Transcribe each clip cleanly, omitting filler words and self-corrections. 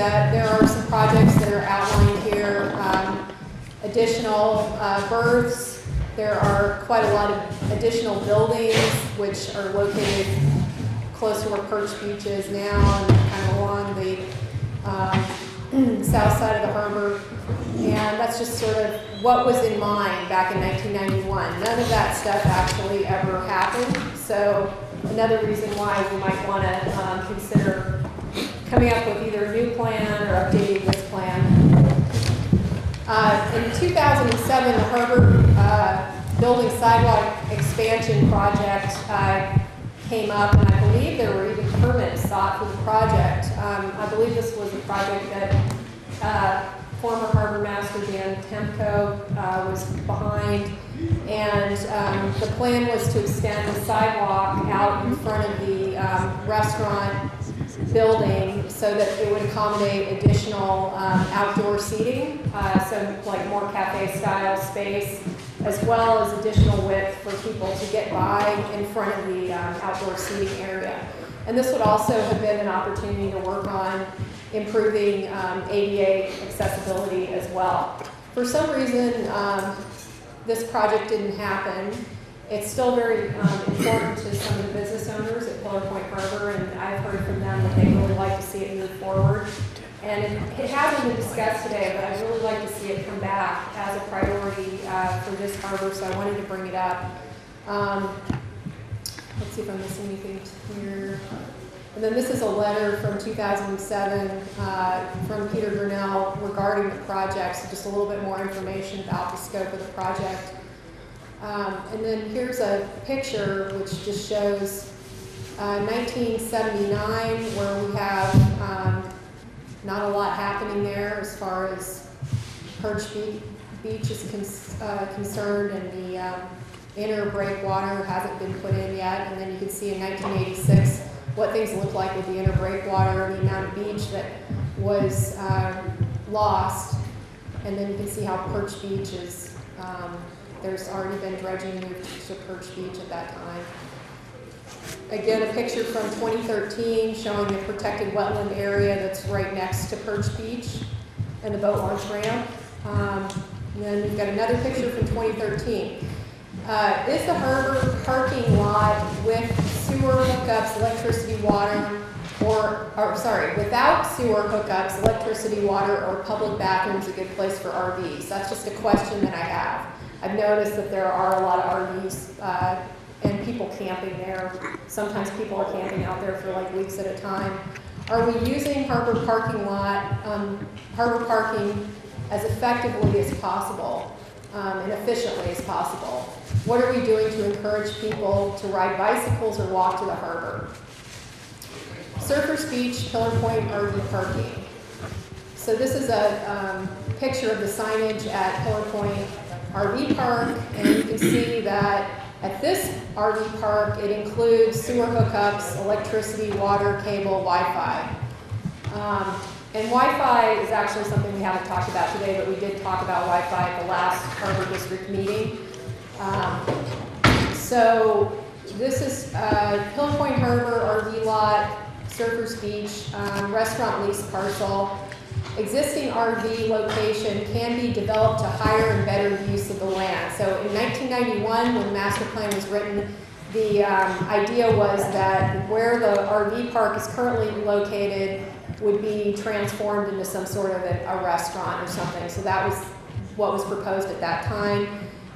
that there are some projects that are outlined here. Additional berths. There are quite a lot of additional buildings which are located close to where Perch Beach is now and kind of along the south side of the harbor. And that's just sort of what was in mind back in 1991. None of that stuff actually ever happened. So another reason why we might want to consider coming up with either a new plan or updating this plan. In 2007, the harbor building sidewalk expansion project came up, and I believe there were even permits sought for the project. I believe this was a project that former Harbor Master Dan Temko was behind, and the plan was to extend the sidewalk out in front of the restaurant building so that it would accommodate additional outdoor seating, so like more cafe style space, as well as additional width for people to get by in front of the outdoor seating area. And this would also have been an opportunity to work on improving ADA accessibility as well. For some reason, this project didn't happen. It's still very important to some of the business owners at Pillar Point Harbor, and I've heard from them that they really like to see it move forward. And it hasn't been discussed today, but I'd really like to see it come back as a priority for this harbor, so I wanted to bring it up. Let's see if I'm missing anything here. And then this is a letter from 2007 from Peter Grinnell regarding the project, so just a little bit more information about the scope of the project. And then here's a picture which just shows 1979, where we have not a lot happening there as far as Perch Beach is concerned, and the inner breakwater hasn't been put in yet. And then you can see in 1986 what things look like with the inner breakwater, the amount of beach that was lost. And then you can see how Perch Beach is, there's already been dredging moved to Perch Beach at that time. Again, a picture from 2013 showing the protected wetland area that's right next to Perch Beach and the boat launch ramp. And then we've got another picture from 2013. Is the harbor parking lot with sewer hookups, electricity, water, without sewer hookups, electricity, water, or public bathrooms a good place for RVs? That's just a question that I have. I've noticed that there are a lot of RVs and people camping there. Sometimes people are camping out there for like weeks at a time. Are we using harbor parking lot, harbor parking as effectively as possible and efficiently as possible? What are we doing to encourage people to ride bicycles or walk to the harbor? Surfers Beach, Pillar Point RV parking. So this is a picture of the signage at Pillar Point RV Park, and you can see that at this RV park, it includes sewer hookups, electricity, water, cable, Wi-Fi. And Wi-Fi is actually something we haven't talked about today, but we did talk about Wi-Fi at the last Harbor District meeting. So this is Pillar Point Harbor RV lot, Surfers Beach, restaurant lease parcel. Existing RV location can be developed to higher and better use of the land. So in 1991, when the master plan was written, the idea was that where the RV park is currently located would be transformed into some sort of a restaurant or something. So that was what was proposed at that time.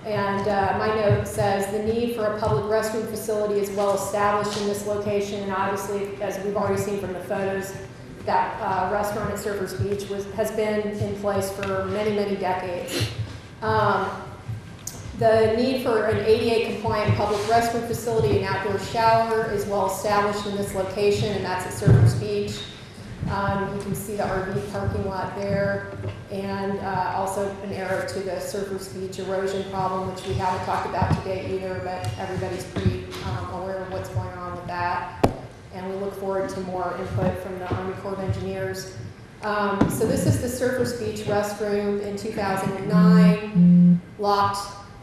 And my note says the need for a public restroom facility is well established in this location, and obviously, as we've already seen from the photos, that restaurant at Surfers Beach has been in place for many, many decades. The need for an ADA compliant public restroom facility and outdoor shower is well established in this location, and that's at Surfers Beach. You can see the RV parking lot there, and also an arrow to the Surfers Beach erosion problem, which we haven't talked about today either, but everybody's pretty aware of what's going on with that. And we look forward to more input from the Army Corps of Engineers. So this is the Surfers Beach restroom in 2009, locked,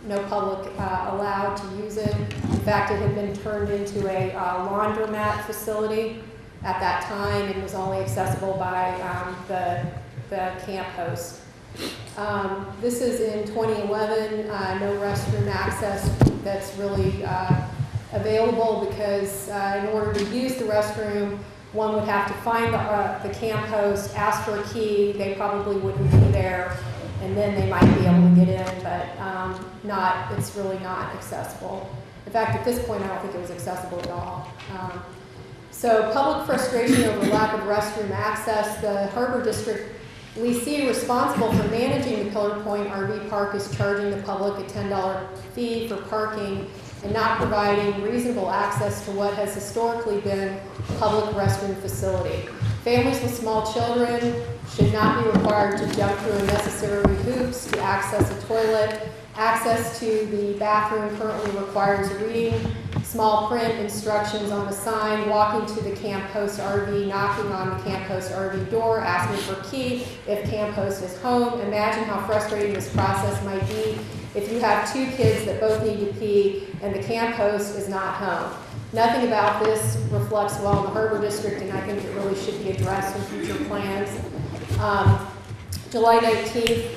no public allowed to use it. In fact, it had been turned into a laundromat facility. at that time and was only accessible by the camp host. This is in 2011, no restroom access that's really available because in order to use the restroom, one would have to find the camp host, ask for a key, they probably wouldn't be there, and then they might be able to get in, but it's really not accessible. In fact, at this point, I don't think it was accessible at all. So public frustration over lack of restroom access. The Harbor District lessee responsible for managing the Pillar Point RV Park is charging the public a $10 fee for parking and not providing reasonable access to what has historically been a public restroom facility. Families with small children should not be required to jump through unnecessary hoops to access a toilet. Access to the bathroom currently requires reading small print instructions on the sign, walking to the camp host RV, knocking on the camp host RV door, asking for a key if camp host is home. Imagine how frustrating this process might be if you have two kids that both need to pee and the camp host is not home. Nothing about this reflects well on the Harbor District, and I think it really should be addressed in future plans. July 19th,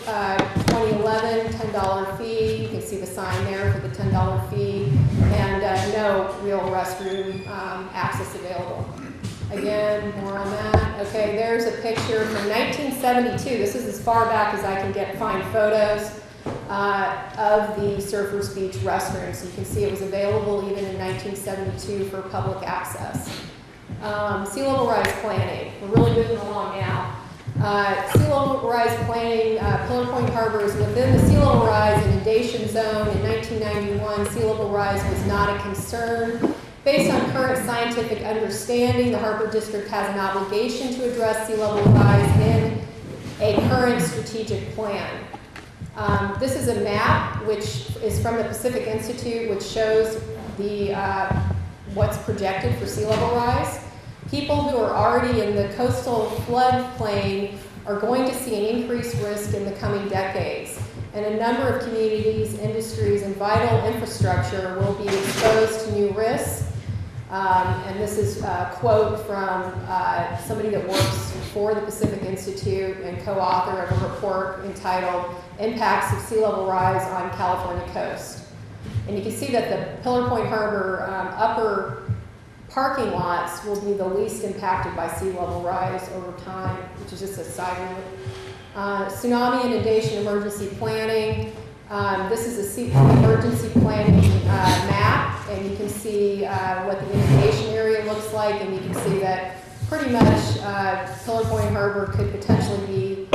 2011, $10 fee. You can see the sign there for the $10 fee, and no real restroom access available. Again, more on that. Okay, there's a picture from 1972. This is as far back as I can find photos of the Surfers Beach restroom. So you can see it was available even in 1972 for public access. Sea level rise planning. We're really moving along now. Sea level rise planning, Pillar Point Harbor is within the sea level rise inundation zone. In 1991, sea level rise was not a concern. Based on current scientific understanding, the Harbor District has an obligation to address sea level rise in a current strategic plan. This is a map which is from the Pacific Institute, which shows the what's projected for sea level rise. People who are already in the coastal floodplain are going to see an increased risk in the coming decades. And a number of communities, industries, and vital infrastructure will be exposed to new risks. And this is a quote from somebody that works for the Pacific Institute and co-author of a report entitled Impacts of Sea Level Rise on California Coast. And you can see that the Pillar Point Harbor upper parking lots will be the least impacted by sea level rise over time, which is just a side note. Tsunami inundation emergency planning. This is a emergency planning map, and you can see what the inundation area looks like, and you can see that pretty much Pillar Point Harbor could potentially be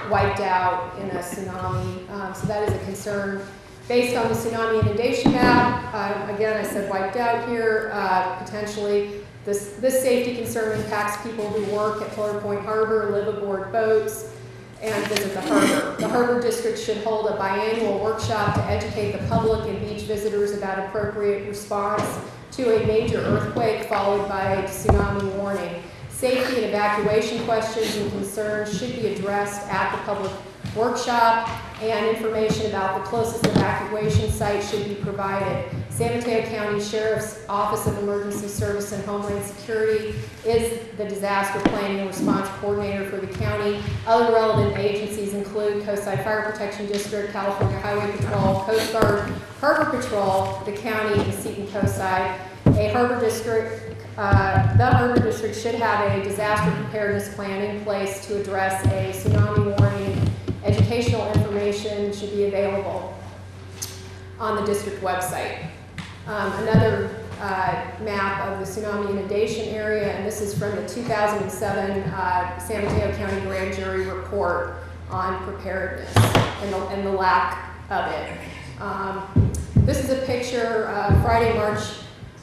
wiped out in a tsunami. So that is a concern. Based on the tsunami inundation map, again, I said wiped out here, potentially. This safety concern impacts people who work at Pillar Point Harbor, live aboard boats, and visit the harbor. The Harbor District should hold a biannual workshop to educate the public and beach visitors about appropriate response to a major earthquake followed by a tsunami warning. Safety and evacuation questions and concerns should be addressed at the public workshop, and information about the closest evacuation site should be provided. San Mateo County Sheriff's Office of Emergency Service and Homeland Security is the disaster planning and response coordinator for the county. Other relevant agencies include Coastside Fire Protection District, California Highway Patrol, Coast Guard, Harbor Patrol, the county, and Seton Coastside. The Harbor District should have a disaster preparedness plan in place to address a tsunami warning. Educational information should be available on the district website. Another map of the tsunami inundation area, and this is from the 2007 San Mateo County Grand Jury report on preparedness and the lack of it. This is a picture of Friday, March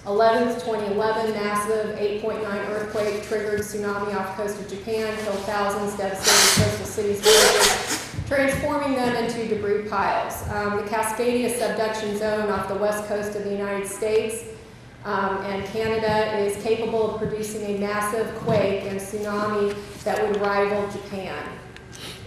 11th, 2011, massive 8.9 earthquake triggered tsunami off the coast of Japan, killed thousands, devastated coastal cities, villages, transforming them into debris piles. The Cascadia subduction zone off the west coast of the United States and Canada is capable of producing a massive quake and tsunami that would rival Japan.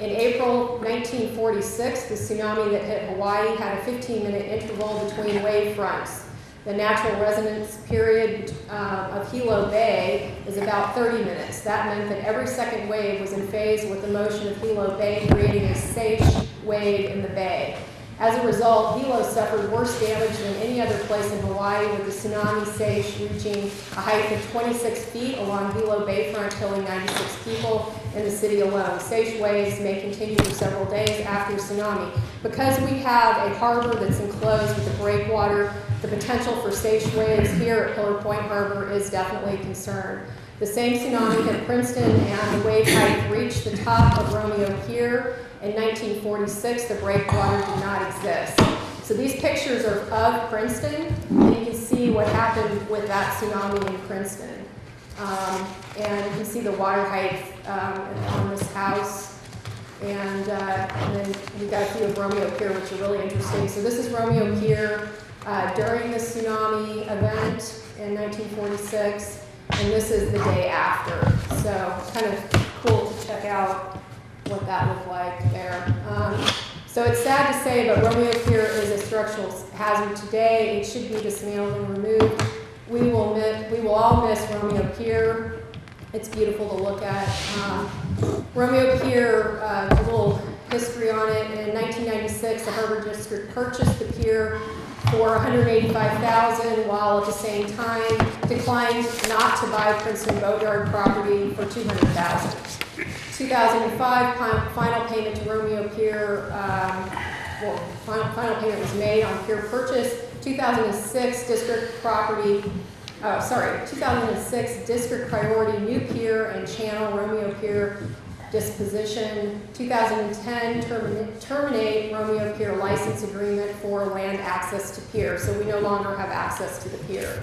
In April 1946, the tsunami that hit Hawaii had a 15-minute interval between wave fronts. The natural residence period of Hilo Bay is about 30 minutes. That meant that every second wave was in phase with the motion of Hilo Bay, creating a SMCHD wave in the bay. As a result, Hilo suffered worse damage than any other place in Hawaii, with the tsunami SMCHD reaching a height of 26 feet along Hilo Bayfront, killing 96 people in the city alone. SMCHD waves may continue for several days after tsunami. Because we have a harbor that's enclosed with a breakwater, the potential for SMCHD waves here at Pillar Point Harbor is definitely a concern. The same tsunami hit Princeton, and the wave height reached the top of Romeo Pier. In 1946, the breakwater did not exist. So these pictures are of Princeton, and you can see what happened with that tsunami in Princeton. And you can see the water height on this house. And then we've got a few of Romeo Pier, which are really interesting. So this is Romeo Pier during the tsunami event in 1946, and this is the day after. So it's kind of cool to check out what that looked like there. So it's sad to say, but Romeo Pier is a structural hazard today. It should be dismantled and removed. We will all miss Romeo Pier. It's beautiful to look at. Romeo Pier, a little history on it. In 1996, the Harbor District purchased the pier for $185,000, while at the same time declined not to buy Princeton Boatyard property for $200,000. 2005, final payment to Romeo Pier, final payment was made on pier purchase. 2006, 2006 district priority new pier and channel Romeo Pier disposition. 2010, terminate Romeo Pier license agreement for land access to pier. So we no longer have access to the pier.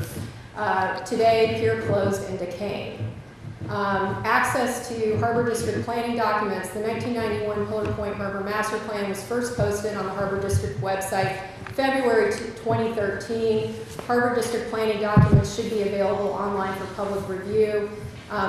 Today, pier closed and decaying. Access to Harbor District planning documents. The 1991 Pillar Point Harbor Master Plan was first posted on the Harbor District website February 2013. Harbor District planning documents should be available online for public review.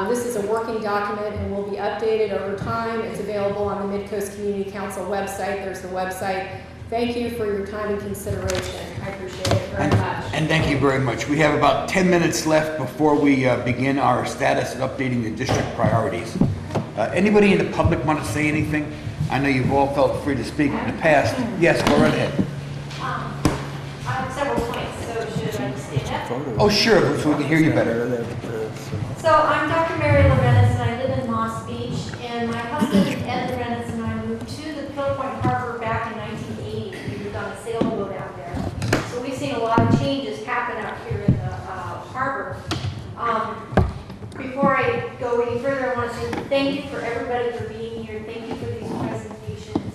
This is a working document and will be updated over time. It's available on the Mid-Coast Community Council website. There's the website. Thank you for your time and consideration. I appreciate it very much. And thank you very much. We have about 10 minutes left before we begin our status of updating the district priorities. Anybody in the public want to say anything? I know you've all felt free to speak in the past. Yes, go right ahead. I have several points, so should I just stand up? Oh, sure, so we can hear you better. So I'm Dr. Mary Lorenz, and I live in Moss Beach, and my husband Ed Lorenz and I moved to the Pillar Point Harbor back in 1980. We lived on a sailboat out there. So we've seen a lot of changes happen out here in the harbor. Before I go any further, I want to say thank you for everybody for being here. Thank you for these presentations.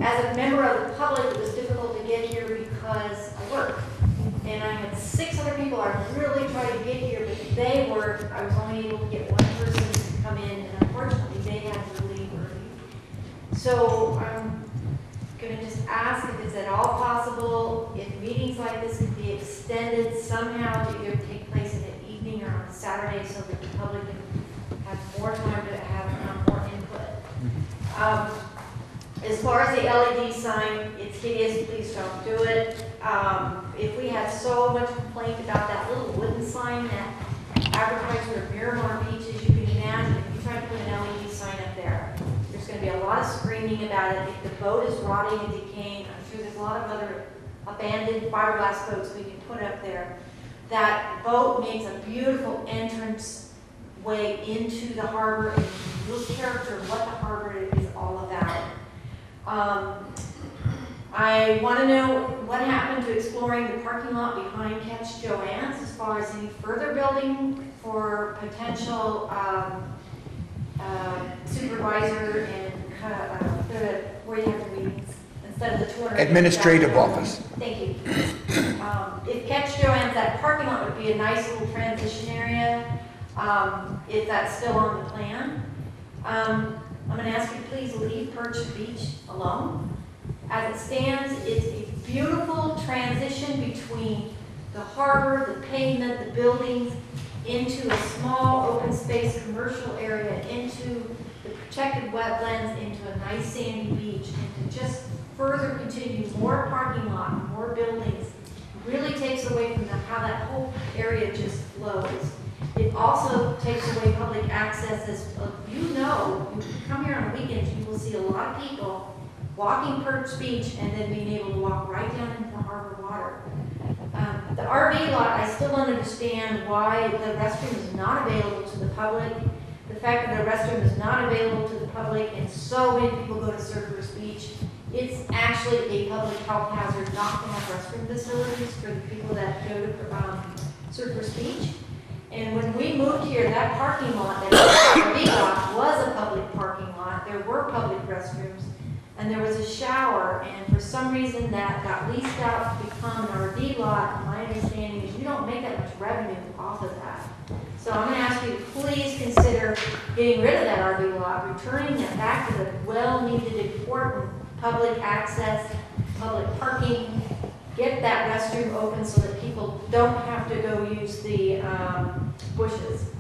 As a member of the public, it was difficult to get here because I work. And I had 6 other people I really tried to get here, but they worked. I was only able to get one person to come in, and unfortunately, they had to leave early. So I'm going to just ask if it's at all possible, if meetings like this could be extended somehow to either take place in the evening or on Saturday so that the public can have more time to have more input. As far as the LED sign, it's hideous, please don't do it. If we had so much complaint about that little wooden sign that advertised for Miramar beaches, you can imagine if you try to put an LED sign up there, there's going to be a lot of screaming about it. If the boat is rotting and decaying, I'm sure there's a lot of other abandoned fiberglass boats we can put up there. That boat makes a beautiful entrance way into the harbor and real character of what the harbor is all about. I want to know what happened to exploring the parking lot behind Catch Joanne's as far as any further building for potential supervisor and where you have the meetings instead of the 200. Administrative office. Thank you. If Catch Joanne's, that parking lot would be a nice little transition area, if that's still on the plan. I'm going to ask you to please leave Perch Beach alone. As it stands, it's a beautiful transition between the harbor, the pavement, the buildings, into a small open space commercial area, into the protected wetlands, into a nice sandy beach, and to just further continue more parking lot, more buildings, really takes away from how that whole area just flows. It also takes away public access. As you know, if you come here on weekends, you will see a lot of people walking Perch Beach and then being able to walk right down into the harbor water. The RV lot, I still don't understand why the restroom is not available to the public. The fact that the restroom is not available to the public and so many people go to Surfers Beach, it's actually a public health hazard not to have restroom facilities for the people that go to Surfers Beach. And when we moved here, that parking lot, that RV lot, was a public parking lot. There were public restrooms, and there was a shower, and for some reason that got leased out to become an RV lot. My understanding is you don't make that much revenue off of that. So I'm going to ask you to please consider getting rid of that RV lot, returning it back to the well-needed, important public access, public parking. Get that restroom open so that people don't have to go use the bushes.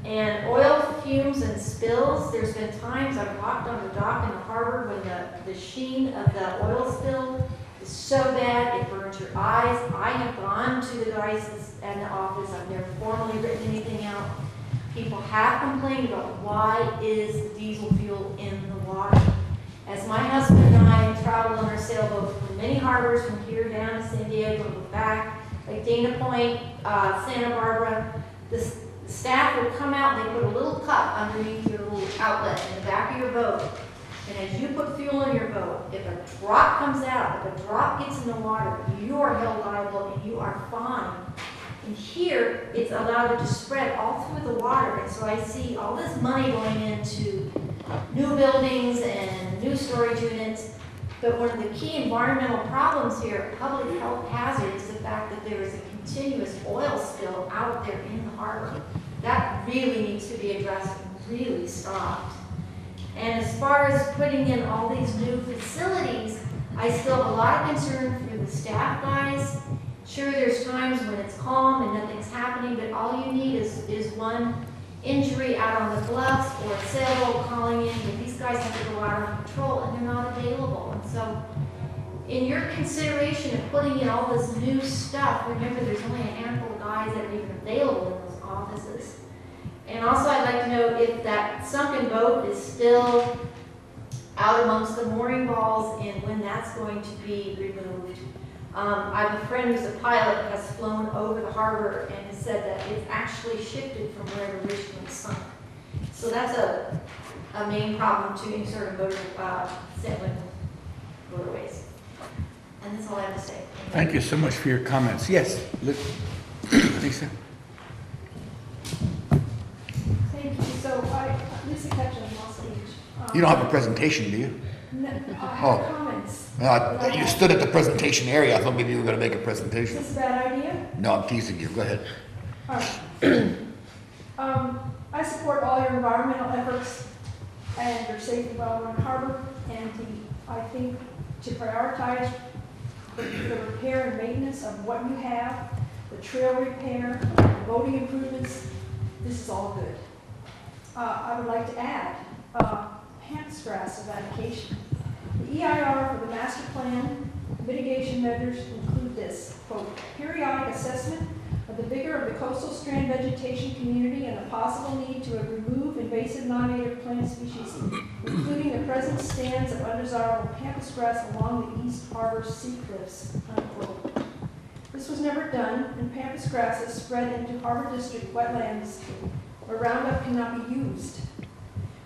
And oil fumes and spills, there's been times I've walked on the dock in the harbor when the sheen of the oil spill is so bad it burns your eyes. I have gone to the guys in the office, I've never formally written anything out. People have complained about why is diesel fuel in the water. As my husband and I traveled on our sailboat from many harbors from here down to San Diego and back, like Dana Point, Santa Barbara, the staff would come out and they put a little cup underneath your little outlet in the back of your boat. And as you put fuel in your boat, if a drop comes out, if a drop gets in the water, you are held liable and you are fined. And here, it's allowed to spread all through the water. And so I see all this money going into new buildings and new storage units. But one of the key environmental problems here, public health hazard, is the fact that there is a continuous oil spill out there in the harbor. That really needs to be addressed and really stopped. And as far as putting in all these new facilities, I still have a lot of concern for the staff guys. Sure, there's times when it's calm and nothing's happening, but all you need is one injury out on the bluffs or a sailboat calling in, but these guys have to go out on patrol and they're not available. And so in your consideration of putting in all this new stuff, remember there's only a handful of guys that are even available in those offices. And also I'd like to know if that sunken boat is still out amongst the mooring balls and when that's going to be removed. I have a friend who's a pilot that has flown over the harbor and has said that it's actually shifted from where it originally sunk. So that's a main problem to any sort of motor sailing motorways. And that's all I have to say. Thank you so much for your comments. Yes, Lisa. Thank you. So Lisa Ketchum, Los Angeles. You don't have a presentation, do you? No, I have comments. You stood at the presentation area. I thought maybe you were going to make a presentation. Is this a bad idea? No, I'm teasing you. Go ahead. All right. I support all your environmental efforts and your safe and well-run harbor, and I think to prioritize the repair and maintenance of what you have, the trail repair, boating improvements, this is all good. I would like to add pampas grass eradication. The EIR for the master plan mitigation measures include this, quote, periodic assessment of the vigor of the coastal strand vegetation community and the possible need to remove invasive non-native plant species, including the present stands of undesirable pampas grass along the East Harbor sea cliffs, unquote. This was never done, and pampas grass is spread into Harbor District wetlands where Roundup cannot be used.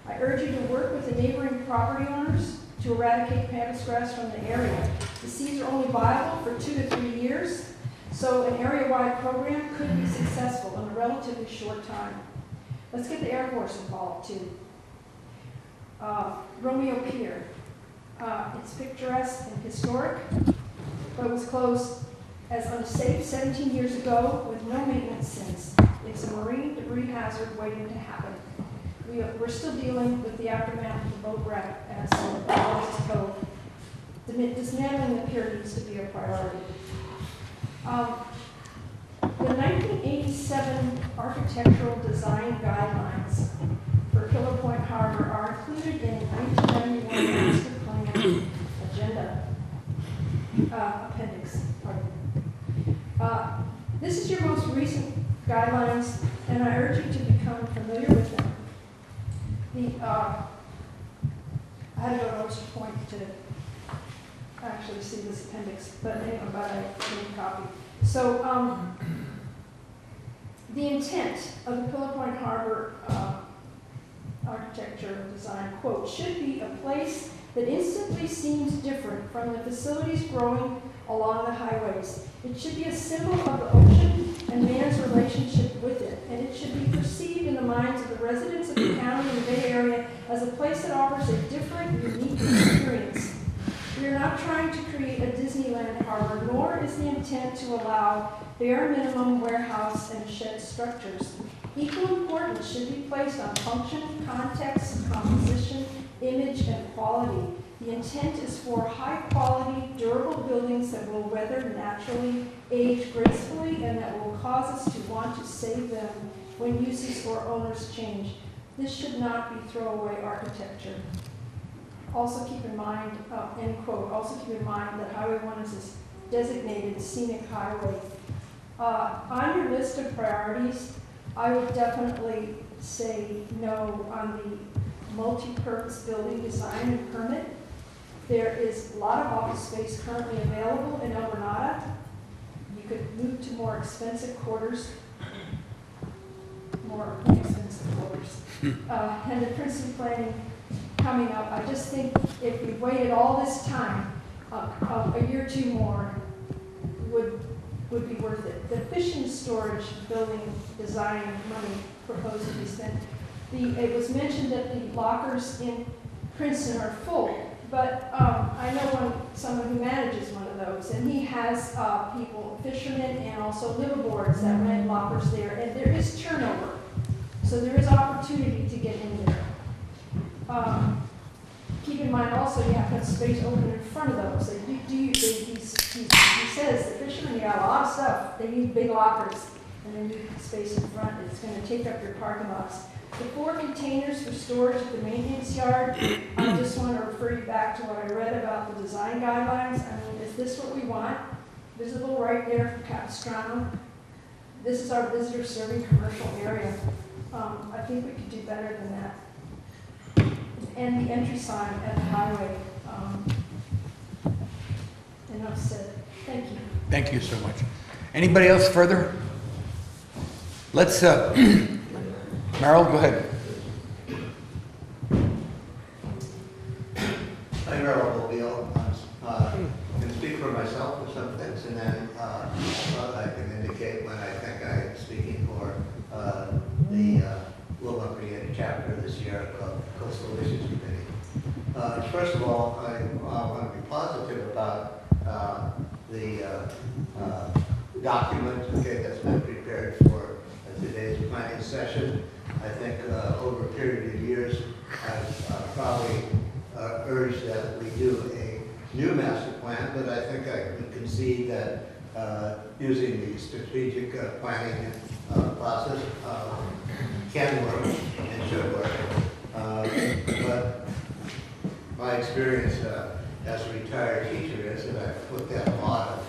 I urge you to work with the neighboring property owners to eradicate pampas grass from the area. The seeds are only viable for 2 to 3 years, so an area-wide program could be successful in a relatively short time. Let's get the Air Force involved too. Romeo Pier. It's picturesque and historic, but it was closed as unsafe 17 years ago with no maintenance since. It's a marine debris hazard waiting to happen. We're still dealing with the aftermath of the boat wreck as Moses Cove. Dismantling the pier needs to be a priority. The 1987 architectural design guidelines for Pillar Point Harbor are included in the 1991 master plan agenda appendix. This is your most recent guidelines, and I urge you to become familiar with them. I had to go to Oyster Point to actually see this appendix, but anyway, but I made a copy. So the intent of the Pillar Point Harbor architecture design, quote, should be a place that instantly seems different from the facilities growing along the highways. It should be a symbol of the ocean and man's relationship with it, and it should be perceived in the minds of the residents of the county and the Bay Area as a place that offers a different, unique experience. We are not trying to create a Disneyland harbor, nor is the intent to allow bare minimum warehouse and shed structures. Equal importance should be placed on function, context, composition, image, and quality. The intent is for high-quality, durable buildings that will weather naturally, age gracefully, and that will cause us to want to save them when uses or owners change. This should not be throwaway architecture. Also keep in mind, end quote, also keep in mind that Highway 1 is a designated scenic highway. On your list of priorities, I would definitely say no on the multi-purpose building design and permit. There is a lot of office space currently available in El Granada. You could move to more expensive quarters. And the Princeton planning coming up. I just think if we waited all this time, a year or two more would be worth it. The fishing storage building design money proposed to be spent. It was mentioned that the lockers in Princeton are full, but I know someone who manages one of those, and he has people, fishermen and also liveaboards that rent lockers there, and there is turnover. So there is opportunity to get in there. Keep in mind also you have to have space open in front of those. He says the fishermen got a lot of stuff. They need big lockers, and they need space in front. It's going to take up your parking lots. The 4 containers for storage at the maintenance yard, I just want to refer you back to what I read about the design guidelines. I mean, is this what we want? Visible right there from Capistrano. This is our visitor serving commercial area. I think we could do better than that. And the entry sign at the highway. Enough said. Thank you. Thank you so much. Anybody else further? Let's, Merrill, go ahead. I'm Merrill Mobile. I can speak for myself for some things, and then I can indicate when I think I'm speaking for the Loma Prieta chapter this year of Coastal Issues Committee. First of all, I want to be positive about the document that's been prepared for today's planning session. I think over a period of years, I've probably urged that we do a new master plan, but I think I can concede that using the strategic planning process can work and should work. But my experience as a retired teacher is that I've looked at a lot of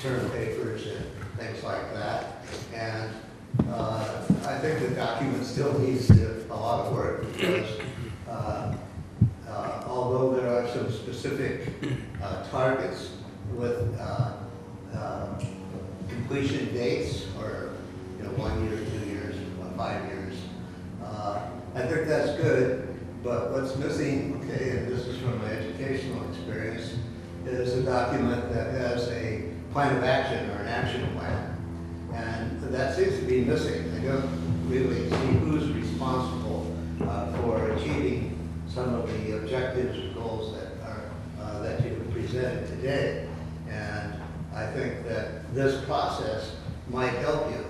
term papers and things like that, and I think the document still needs a lot of work because although there are some specific targets with completion dates, or 1 year, 2 years, 5 years, I think that's good. But what's missing, okay, and this is from my educational experience, is a document that has a plan of action or an action plan. And that seems to be missing. I don't really see who's responsible for achieving some of the objectives or goals that you've presented today. And I think that this process might help you,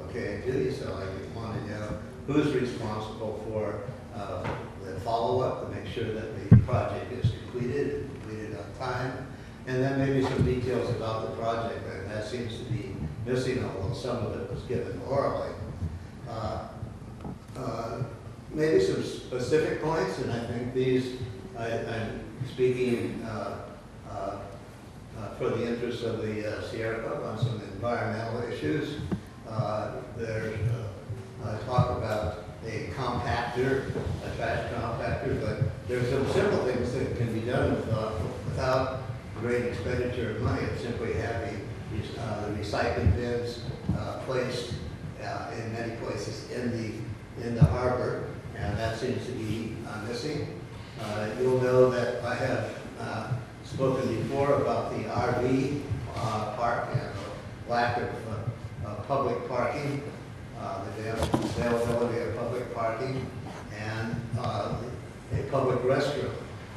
okay, do so. I want to know who's responsible for the follow-up to make sure that the project is completed on time, and then maybe some details about the project. And that seems to be missing, although some of it was given orally. Maybe some specific points, and I think these, I'm speaking for the interests of the Sierra Club on some environmental issues. There's talk about a compactor, a trash compactor, but there's some simple things that can be done without great expenditure of money. It's simply having the recycling bins placed in many places in the harbor, and that seems to be missing. You'll know that I have spoken before about the RV park and the lack of public parking, the availability of public parking, and a public restroom.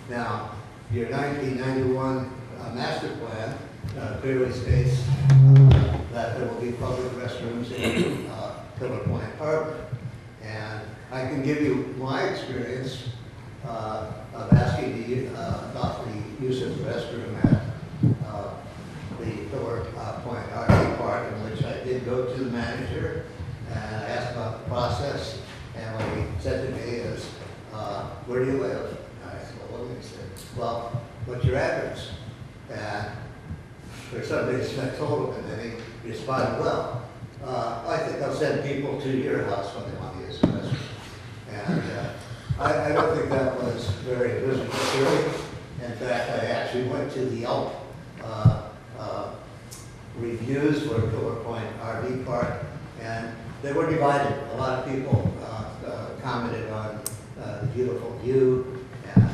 Now, your 1991 master plan clearly states that there will be public restrooms in Pillar Point Harbor. And I can give you my experience of asking about the use of the restroom at the Pillar Point RV Park, in which I did go to the manager and I asked about the process. And what he said to me is, where do you live? And I said, well, what? He said, well, what's your address? And for some reason I told him, and then he responded, well, I think I'll send people to your house when they want to use the restroom. And I don't think that was very visible. In fact, I actually went to the Yelp reviews for Pillar Point RV Park, and they were divided. A lot of people commented on the beautiful view, and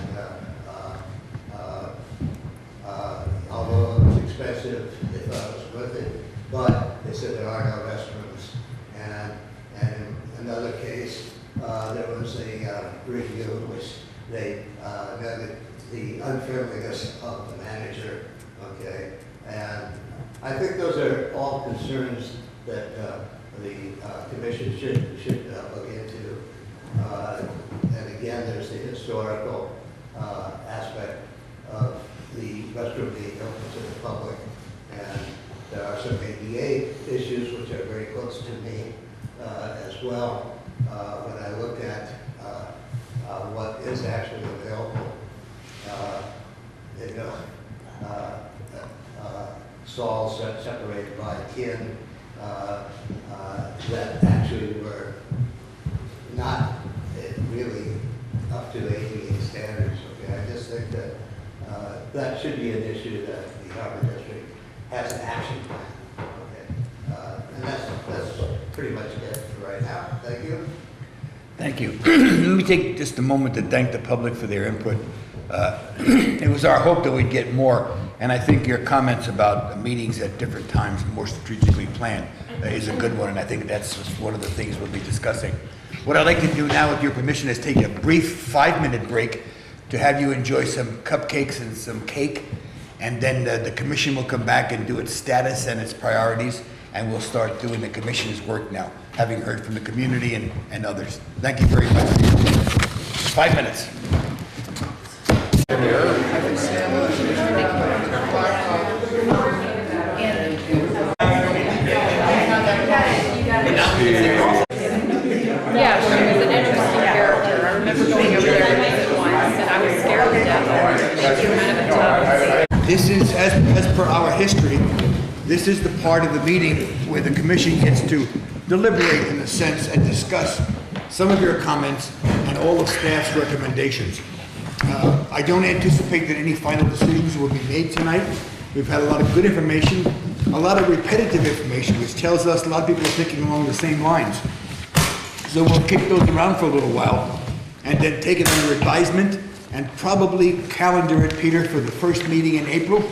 although it was expensive, they thought it was worth it. But they said there are no restrooms. And in another case, there was a review in which they noted the unfriendliness of the manager. Okay, and I think those are all concerns that the commission should look into. And again, there's the historical aspect of the restroom being open to the public, and there are some ADA issues which are very close to me as well. When I look at what is actually available, stalls separated by kin that actually were not really up to ADA standards. Okay, I just think that that should be an issue that the Harbor District has an action plan. Okay, and that's pretty much it for right now. Thank you. Thank you. Let me take just a moment to thank the public for their input. It was our hope that we'd get more, and I think your comments about meetings at different times, more strategically planned, is a good one, and I think that's one of the things we'll be discussing. What I'd like to do now, with your permission, is take a brief 5-minute break to have you enjoy some cupcakes and some cake, and then the commission will come back and do its status and its priorities, and we'll start doing the commission's work now, having heard from the community and others. Thank you very much. 5 minutes. Yeah, she was an interesting character. I remember going over there to visit once, and I was scared to death. She was kind of a tough. This is, as per our history, this is the part of the meeting where the commission gets to deliberate, in a sense, and discuss some of your comments and all of staff's recommendations. I don't anticipate that any final decisions will be made tonight. We've had a lot of good information, a lot of repetitive information, which tells us a lot of people are thinking along the same lines. So we'll kick those around for a little while and then take it under advisement and probably calendar it, Peter, for the first meeting in April.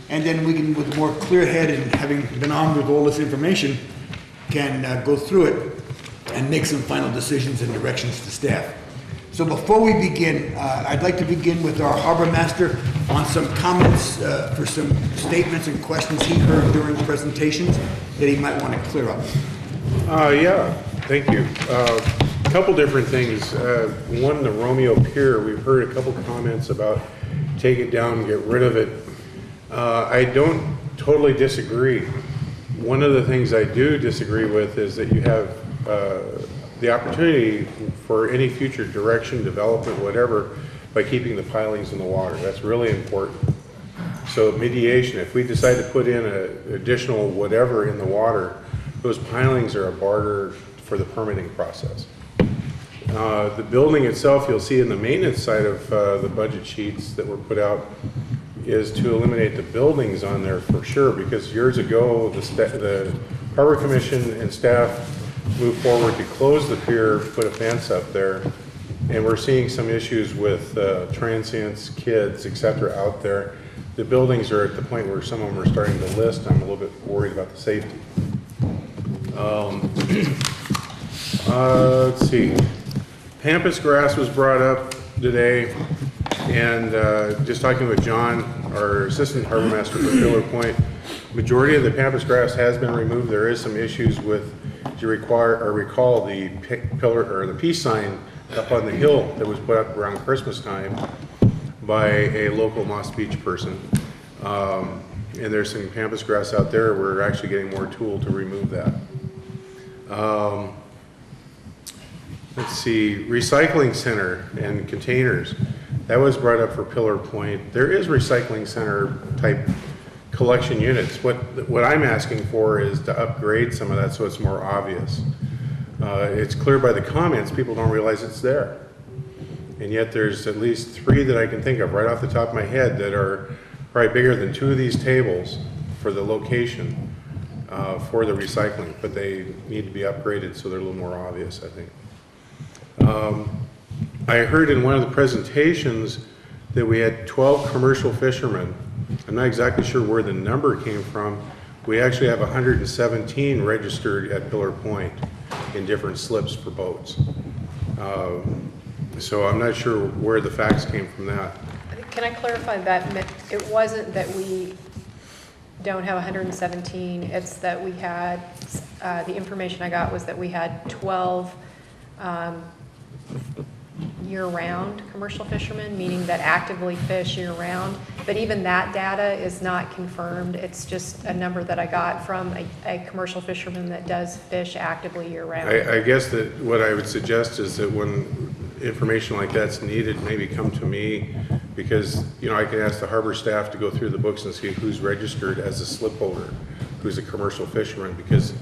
And then we can, with a more clear head and having been armed with all this information, can go through it and make some final decisions and directions to staff. So before we begin, I'd like to begin with our harbor master on some comments for some statements and questions he heard during presentations that he might want to clear up. Yeah, thank you. A couple different things. One, the Romeo Pier, we've heard a couple comments about take it down and get rid of it. I don't totally disagree. One of the things I do disagree with is that you have the opportunity for any future direction, development, whatever, by keeping the pilings in the water. That's really important. So mediation, if we decide to put in an additional whatever in the water, those pilings are a barter for the permitting process. The building itself, you'll see in the maintenance side of the budget sheets that were put out, is to eliminate the buildings on there for sure, because years ago, the Harbor Commission and staff moved forward to close the pier, put a fence up there, and we're seeing some issues with transients, kids, et cetera, out there. The buildings are at the point where some of them are starting to list. I'm a little bit worried about the safety. Let's see. Pampas grass was brought up today, and just talking with John, our assistant harbor master for Pillar Point, majority of the pampas grass has been removed. There is some issues with, do you recall the pillar or the peace sign up on the hill that was put up around Christmas time by a local Moss Beach person. And there's some pampas grass out there. We're actually getting more tool to remove that. Let's see, recycling center and containers. That was brought up for Pillar Point. There is recycling center type collection units. What I'm asking for is to upgrade some of that so it's more obvious. It's clear by the comments, people don't realize it's there. And yet there's at least 3 that I can think of right off the top of my head that are probably bigger than 2 of these tables for the location for the recycling, but they need to be upgraded so they're a little more obvious, I think. I heard in one of the presentations that we had 12 commercial fishermen. I'm not exactly sure where the number came from. We actually have 117 registered at Pillar Point in different slips for boats. So I'm not sure where the facts came from that. Can I clarify that? It wasn't that we don't have 117, it's that we had, the information I got was that we had 12 year-round commercial fishermen, meaning that actively fish year-round. But even that data is not confirmed. It's just a number that I got from a commercial fisherman that does fish actively year-round. I guess that what I would suggest is that when information like that's needed, maybe come to me, because I can ask the harbor staff to go through the books and see who's registered as a slip holder, who's a commercial fisherman, because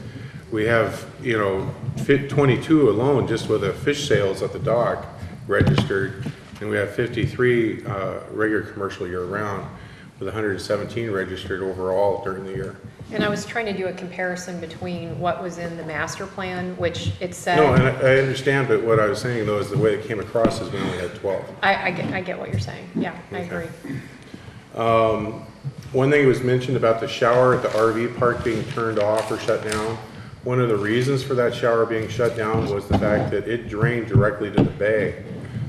we have 22 alone just with the fish sales at the dock registered, and we have 53 regular commercial year-round, with 117 registered overall during the year. And I was trying to do a comparison between what was in the master plan, which it said. No, and I understand, but what I was saying though is the way it came across is we only had 12. I get what you're saying. Yeah, I agree. One thing was mentioned about the shower at the RV park being turned off or shut down. One of the reasons for that shower being shut down was the fact that it drained directly to the bay.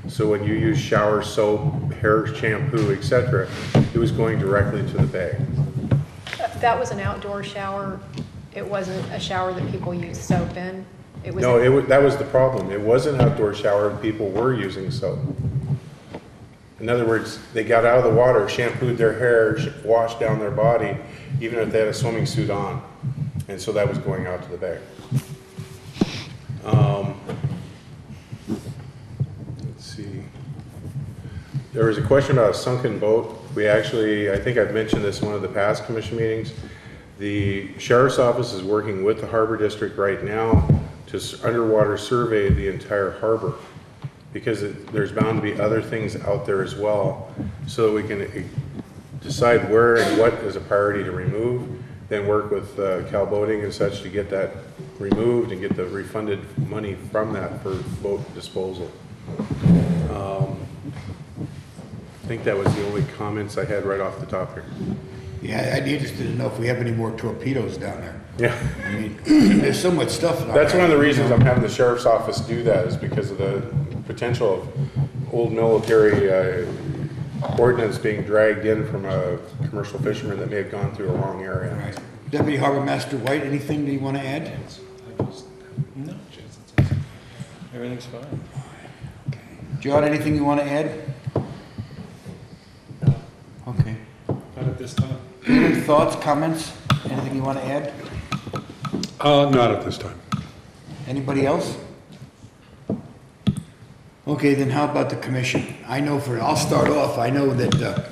So when you use shower soap, hair shampoo, etc., it was going directly to the bay. That was an outdoor shower. It wasn't a shower that people use soap in. It was that was the problem. It was an outdoor shower and people were using soap. In other words, they got out of the water, shampooed their hair, washed down their body, even if they had a swimming suit on. And so that was going out to the bay. Let's see. There was a question about a sunken boat. We actually, I think I've mentioned this in one of the past commission meetings. The sheriff's office is working with the harbor district right now to underwater survey the entire harbor, because there's bound to be other things out there as well, so that we can decide where and what is a priority to remove, then work with Cal Boating and such to get that removed and get the refunded money from that for boat disposal. I think that was the only comments I had right off the top here. Yeah, I'd be interested to know if we have any more torpedoes down there. Yeah. I mean, there's so much stuff. That's one of the reasons I'm having the sheriff's office do that, is because of the potential of old military ordnance being dragged in from a commercial fisherman that may have gone through a wrong area. Right. Deputy Harbor Master White, anything that you want to add? No, everything's fine. John, anything you want to add? No, Okay. not at this time. Any thoughts, comments? Anything you want to add? Not at this time. Anybody else? Okay, then how about the commission? I'll start off. I know that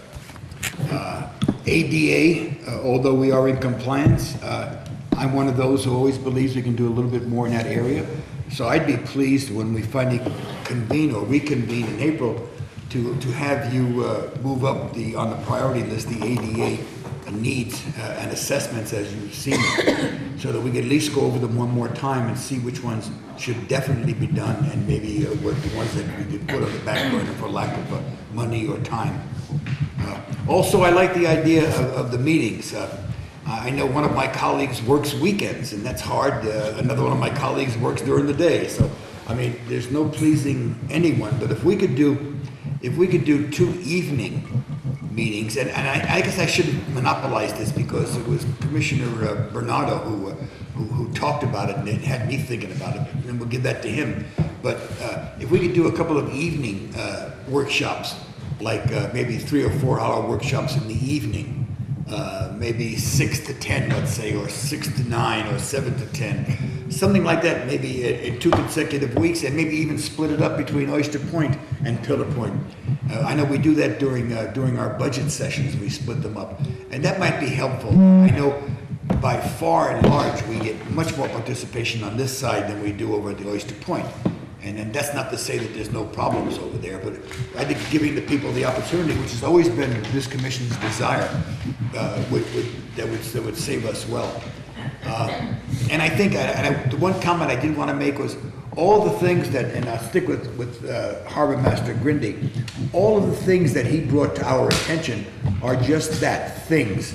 ADA, although we are in compliance, I'm one of those who always believes we can do a little bit more in that area. So I'd be pleased when we finally convene or reconvene in April to have you move up on the priority list, the ADA needs and assessments as you've seen them, so that we can at least go over them one more time and see which ones should definitely be done, and maybe what the ones that we could put on the back burner for lack of money or time. Also, I like the idea of the meetings. I know one of my colleagues works weekends, and that's hard. Another one of my colleagues works during the day. So, I mean, there's no pleasing anyone. But if we could do 2 evening meetings, and I guess I shouldn't monopolize this because it was Commissioner Bernardo who talked about it and it had me thinking about it, and we'll give that to him. But if we could do a couple of evening workshops, like maybe 3 or 4 hour workshops in the evening, maybe 6 to 10, let's say, or 6 to 9, or 7 to 10, something like that, maybe in 2 consecutive weeks, and maybe even split it up between Oyster Point and Pillar Point. I know we do that during our budget sessions. We split them up, and that might be helpful. I know by far and large we get much more participation on this side than we do over at the Oyster Point. And that's not to say that there's no problems over there, but I think giving the people the opportunity, which has always been this commission's desire, that would save us well. And I think the one comment I did want to make was all the things that, and I'll stick with Harbor Master Grindy, all of the things that he brought to our attention are just that, things.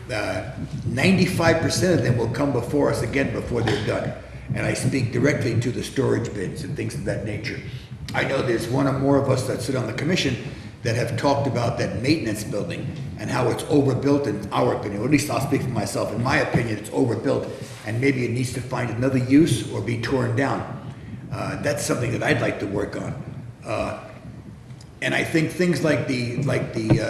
95% of them will come before us again before they're done. And I speak directly to the storage bins and things of that nature. I know there's one or more of us that sit on the commission that have talked about that maintenance building and how it's overbuilt in our opinion, or at least I'll speak for myself. In my opinion, it's overbuilt and maybe it needs to find another use or be torn down. That's something that I'd like to work on. And I think things like the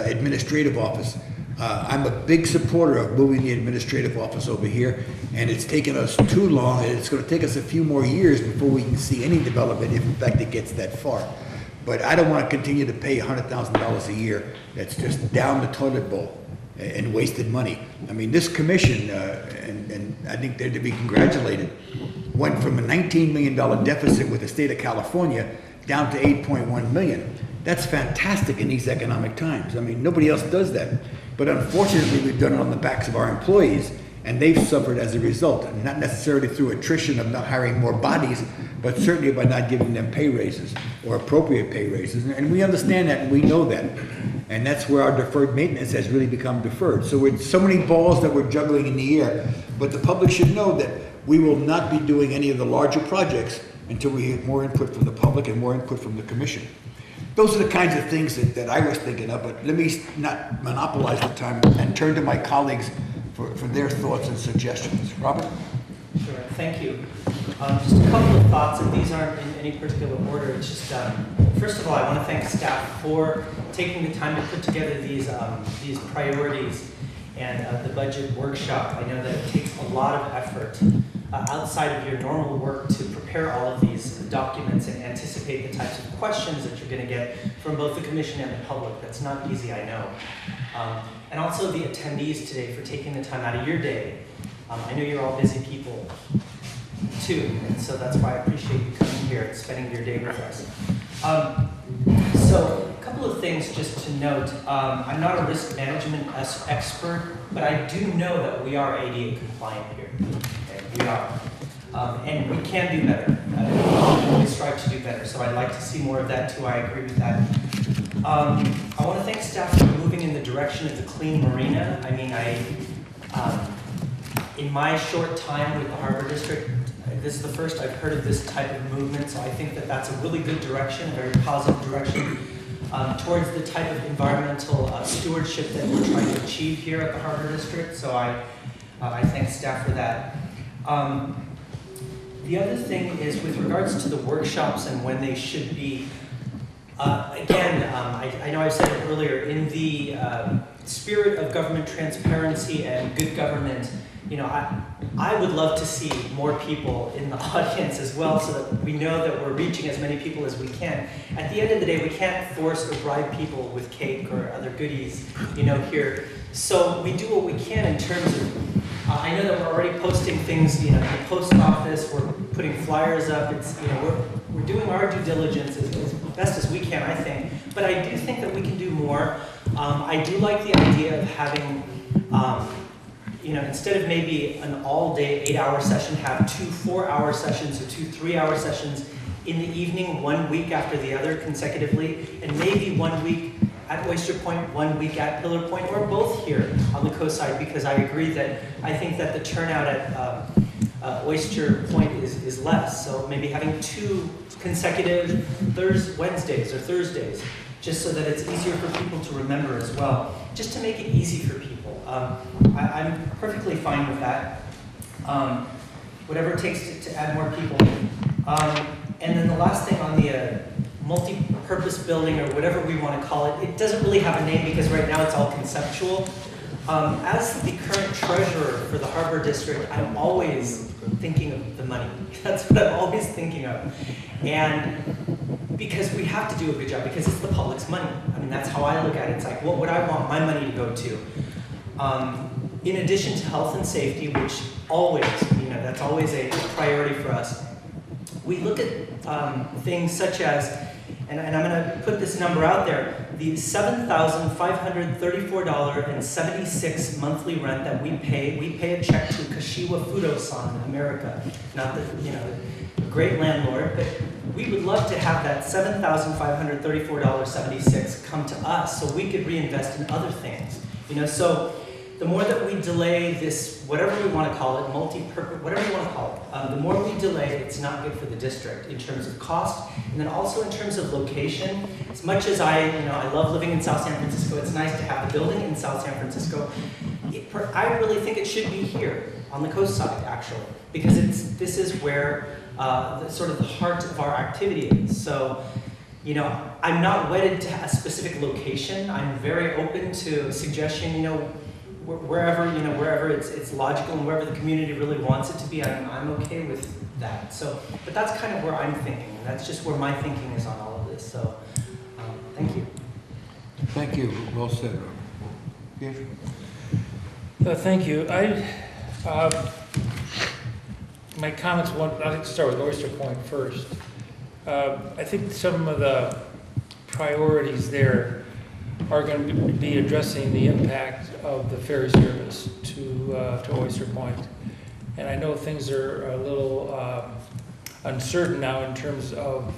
administrative office, I'm a big supporter of moving the administrative office over here, and it's taken us too long, and it's going to take us a few more years before we can see any development, if in fact it gets that far. But I don't want to continue to pay $100,000 a year that's just down the toilet bowl and wasted money. I mean, this commission, and I think they're to be congratulated, went from a $19 million deficit with the state of California down to $8.1 million. That's fantastic in these economic times. I mean, nobody else does that. But unfortunately, we've done it on the backs of our employees, and they've suffered as a result, not necessarily through attrition of not hiring more bodies, but certainly by not giving them pay raises or appropriate pay raises. And we understand that, and we know that. And that's where our deferred maintenance has really become deferred. So it's so many balls that we're juggling in the air, but the public should know that we will not be doing any of the larger projects until we get more input from the public and more input from the commission. Those are the kinds of things that I was thinking of, but let me not monopolize the time and turn to my colleagues for their thoughts and suggestions. Robert? Sure, thank you. Just a couple of thoughts, and these aren't in any particular order. It's just, first of all, I want to thank staff for taking the time to put together these priorities and the budget workshop. I know that it takes a lot of effort outside of your normal work to prepare all of these documents and anticipate the types of questions that you're going to get from both the commission and the public. That's not easy, I know. And also the attendees today for taking the time out of your day. I know you're all busy people too, and so that's why I appreciate you coming here and spending your day with us. So a couple of things just to note. I'm not a risk management expert, but I do know that we are ADA compliant here. We are. And we can do better. We strive to do better. So I'd like to see more of that too. I agree with that. I want to thank staff for moving in the direction of the clean marina. I mean, in my short time with the Harbor District, this is the first I've heard of this type of movement. So I think that that's a really good direction, a very positive direction towards the type of environmental stewardship that we're trying to achieve here at the Harbor District. So I thank staff for that. The other thing is with regards to the workshops and when they should be, again, I know I've said it earlier, in the spirit of government transparency and good government, you know, I would love to see more people in the audience as well so that we know that we're reaching as many people as we can. At the end of the day, we can't force or bribe people with cake or other goodies, you know, here So we do what we can in terms of, I know that we're already posting things, in the post office, we're putting flyers up, it's, we're doing our due diligence as best as we can, I think. But I do think that we can do more. I do like the idea of having, instead of maybe an all-day 8-hour session, have 2 4-hour sessions or 2 3-hour sessions in the evening, 1 week after the other consecutively, and maybe 1 week at Oyster Point, 1 week at Pillar Point, or both here on the coast side, because I agree that I think that the turnout at Oyster Point is less. So maybe having 2 consecutive Wednesdays or Thursdays, just so that it's easier for people to remember as well, just to make it easy for people. I'm perfectly fine with that. Whatever it takes to add more people. And then the last thing on the multi-purpose building, or whatever we want to call it, it doesn't really have a name because right now it's all conceptual. As the current treasurer for the Harbor District, I'm always thinking of the money. That's what I'm always thinking of. And because we have to do a good job, because it's the public's money. I mean, that's how I look at it. It's like, what would I want my money to go to? In addition to health and safety, which always, that's always a priority for us, we look at things such as, and I'm going to put this number out there, the $7,534.76 monthly rent that we pay a check to Kashiwa Fudo-san in America, not the great landlord, but we would love to have that $7,534.76 come to us so we could reinvest in other things. So the more that we delay this, whatever we want to call it, multi-purpose, whatever you want to call it, the more we delay, it's not good for the district in terms of cost, and then also in terms of location. As much as I love living in South San Francisco, it's nice to have a building in South San Francisco. I really think it should be here on the coast side, actually, because this is where the sort of the heart of our activity is. So, I'm not wedded to a specific location. I'm very open to suggestion. Wherever it's logical and wherever the community really wants it to be, I'm okay with that. So, but that's kind of where I'm thinking, and that's just where my thinking is on all of this. So, thank you. Thank you. Well said. Pietro? Thank you. My comments, I'd like to start with Oyster Point first. I think some of the priorities there are going to be addressing the impact of the ferry service to Oyster Point. And I know things are a little uncertain now in terms of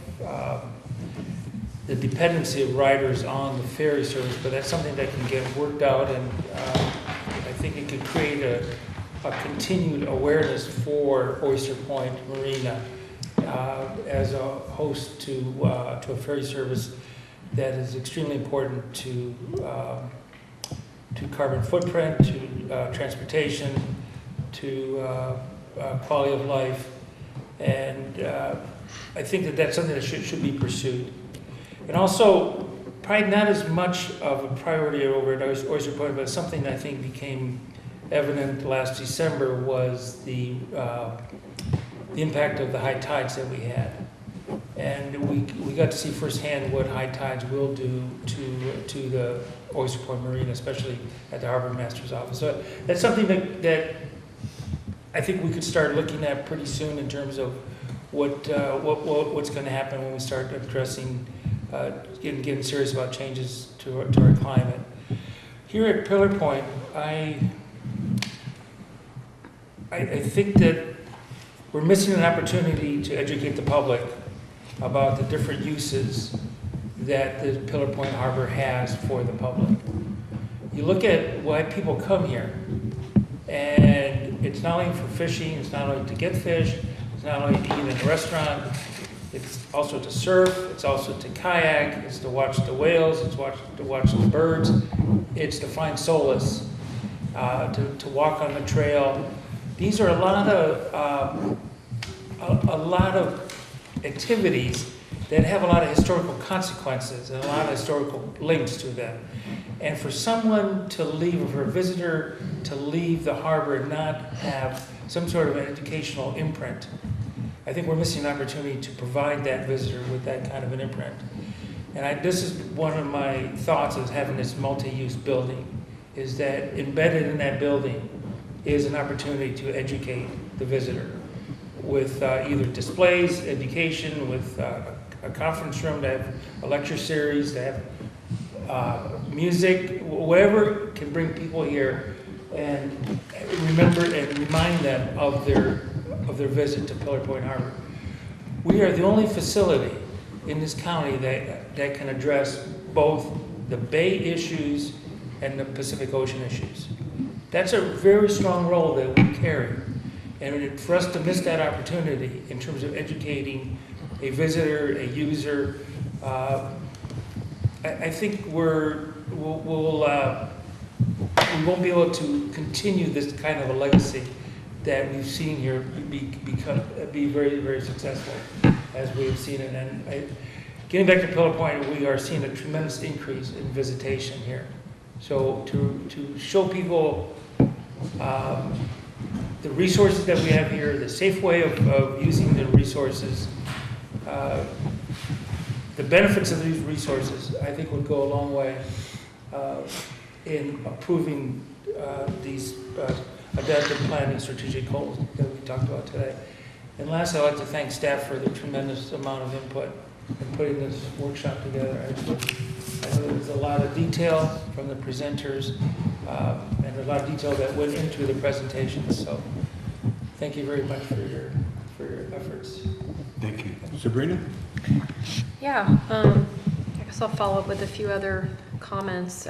the dependency of riders on the ferry service, but that's something that can get worked out, and I think it could create a continued awareness for Oyster Point Marina as a host to a ferry service that is extremely important to carbon footprint, to transportation, to quality of life, and I think that that's something that should be pursued. And also, probably not as much of a priority over at Oyster Point, but something I think became evident last December was the impact of the high tides that we had. And we got to see firsthand what high tides will do to the Oyster Point Marina, especially at the Harbor Master's office. So that's something that I think we could start looking at pretty soon in terms of what's going to happen when we start addressing, getting serious about changes to our climate. Here at Pillar Point, I think that we're missing an opportunity to educate the public about the different uses that the Pillar Point Harbor has for the public. You look at why people come here, and it's not only for fishing, it's not only to get fish, it's not only to eat in a restaurant, it's also to surf, it's also to kayak, it's to watch the whales, it's to watch the birds, it's to find solace, to walk on the trail. These are a lot of activities that have a lot of historical consequences and a lot of historical links to them. And for someone to leave, or for a visitor to leave the harbor and not have some sort of an educational imprint, I think we're missing an opportunity to provide that visitor with that kind of an imprint. And this is one of my thoughts, is having this multi-use building. is that embedded in that building is an opportunity to educate the visitor with either displays, education, with a conference room, to have a lecture series, to have music, whatever can bring people here and remember and remind them of their visit to Pillar Point Harbor. We are the only facility in this county that can address both the Bay issues and the Pacific Ocean issues. That's a very strong role that we carry. And for us to miss that opportunity in terms of educating a visitor, a user, I think we won't be able to continue this kind of a legacy that we've seen here be very, very successful as we've seen it. And getting back to Pillar Point, we are seeing a tremendous increase in visitation here. So to show people the resources that we have here, the safe way of using the resources, the benefits of these resources, I think would go a long way in approving these adaptive planning strategic goals that we talked about today. And last, I'd like to thank staff for the tremendous amount of input in putting this workshop together. I know there was a lot of detail from the presenters and a lot of detail that went into the presentations. So thank you very much for your efforts. Thank you. Sabrina? Yeah, I guess I'll follow up with a few other comments.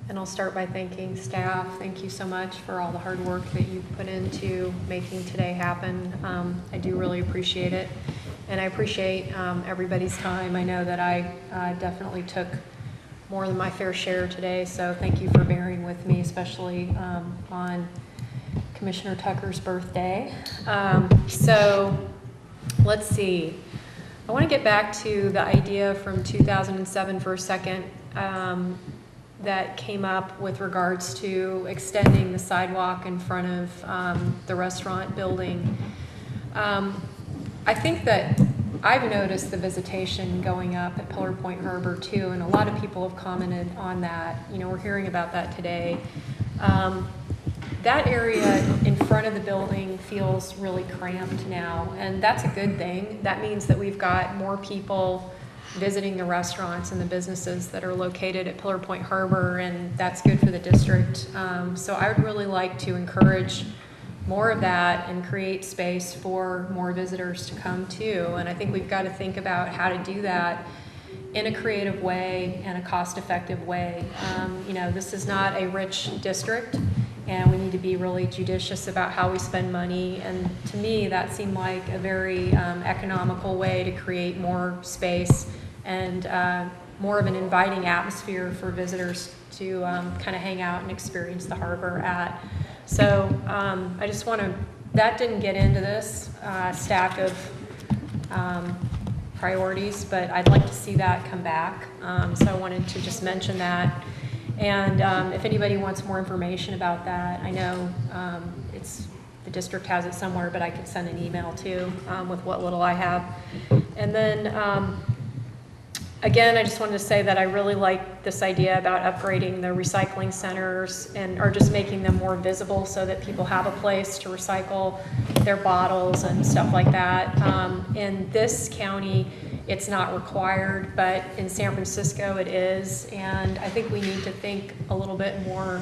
And I'll start by thanking staff. Thank you so much for all the hard work that you put into making today happen. I do really appreciate it. And I appreciate everybody's time. I know that I definitely took more than my fair share today, so thank you for bearing with me, especially on Commissioner Tucker's birthday. So let's see. I want to get back to the idea from 2007 for a second that came up with regards to extending the sidewalk in front of the restaurant building. I think that I've noticed the visitation going up at Pillar Point Harbor too, and a lot of people have commented on that. You know, we're hearing about that today. That area in front of the building feels really cramped now, and that's a good thing. That means that we've got more people visiting the restaurants and the businesses that are located at Pillar Point Harbor, and that's good for the district. So I would really like to encourage more of that and create space for more visitors to come too. And I think we've got to think about how to do that in a creative way and a cost-effective way. You know, this is not a rich district, and we need to be really judicious about how we spend money. And to me, that seemed like a very economical way to create more space and more of an inviting atmosphere for visitors to kind of hang out and experience the harbor at. So I just want to, that didn't get into this stack of priorities, but I'd like to see that come back. So I wanted to just mention that. And if anybody wants more information about that, I know the district has it somewhere, but I could send an email too with what little I have. And then again, I just wanted to say that I really like this idea about upgrading the recycling centers or just making them more visible so that people have a place to recycle their bottles and stuff like that. In this county, it's not required, but in San Francisco it is, and I think we need to think a little bit more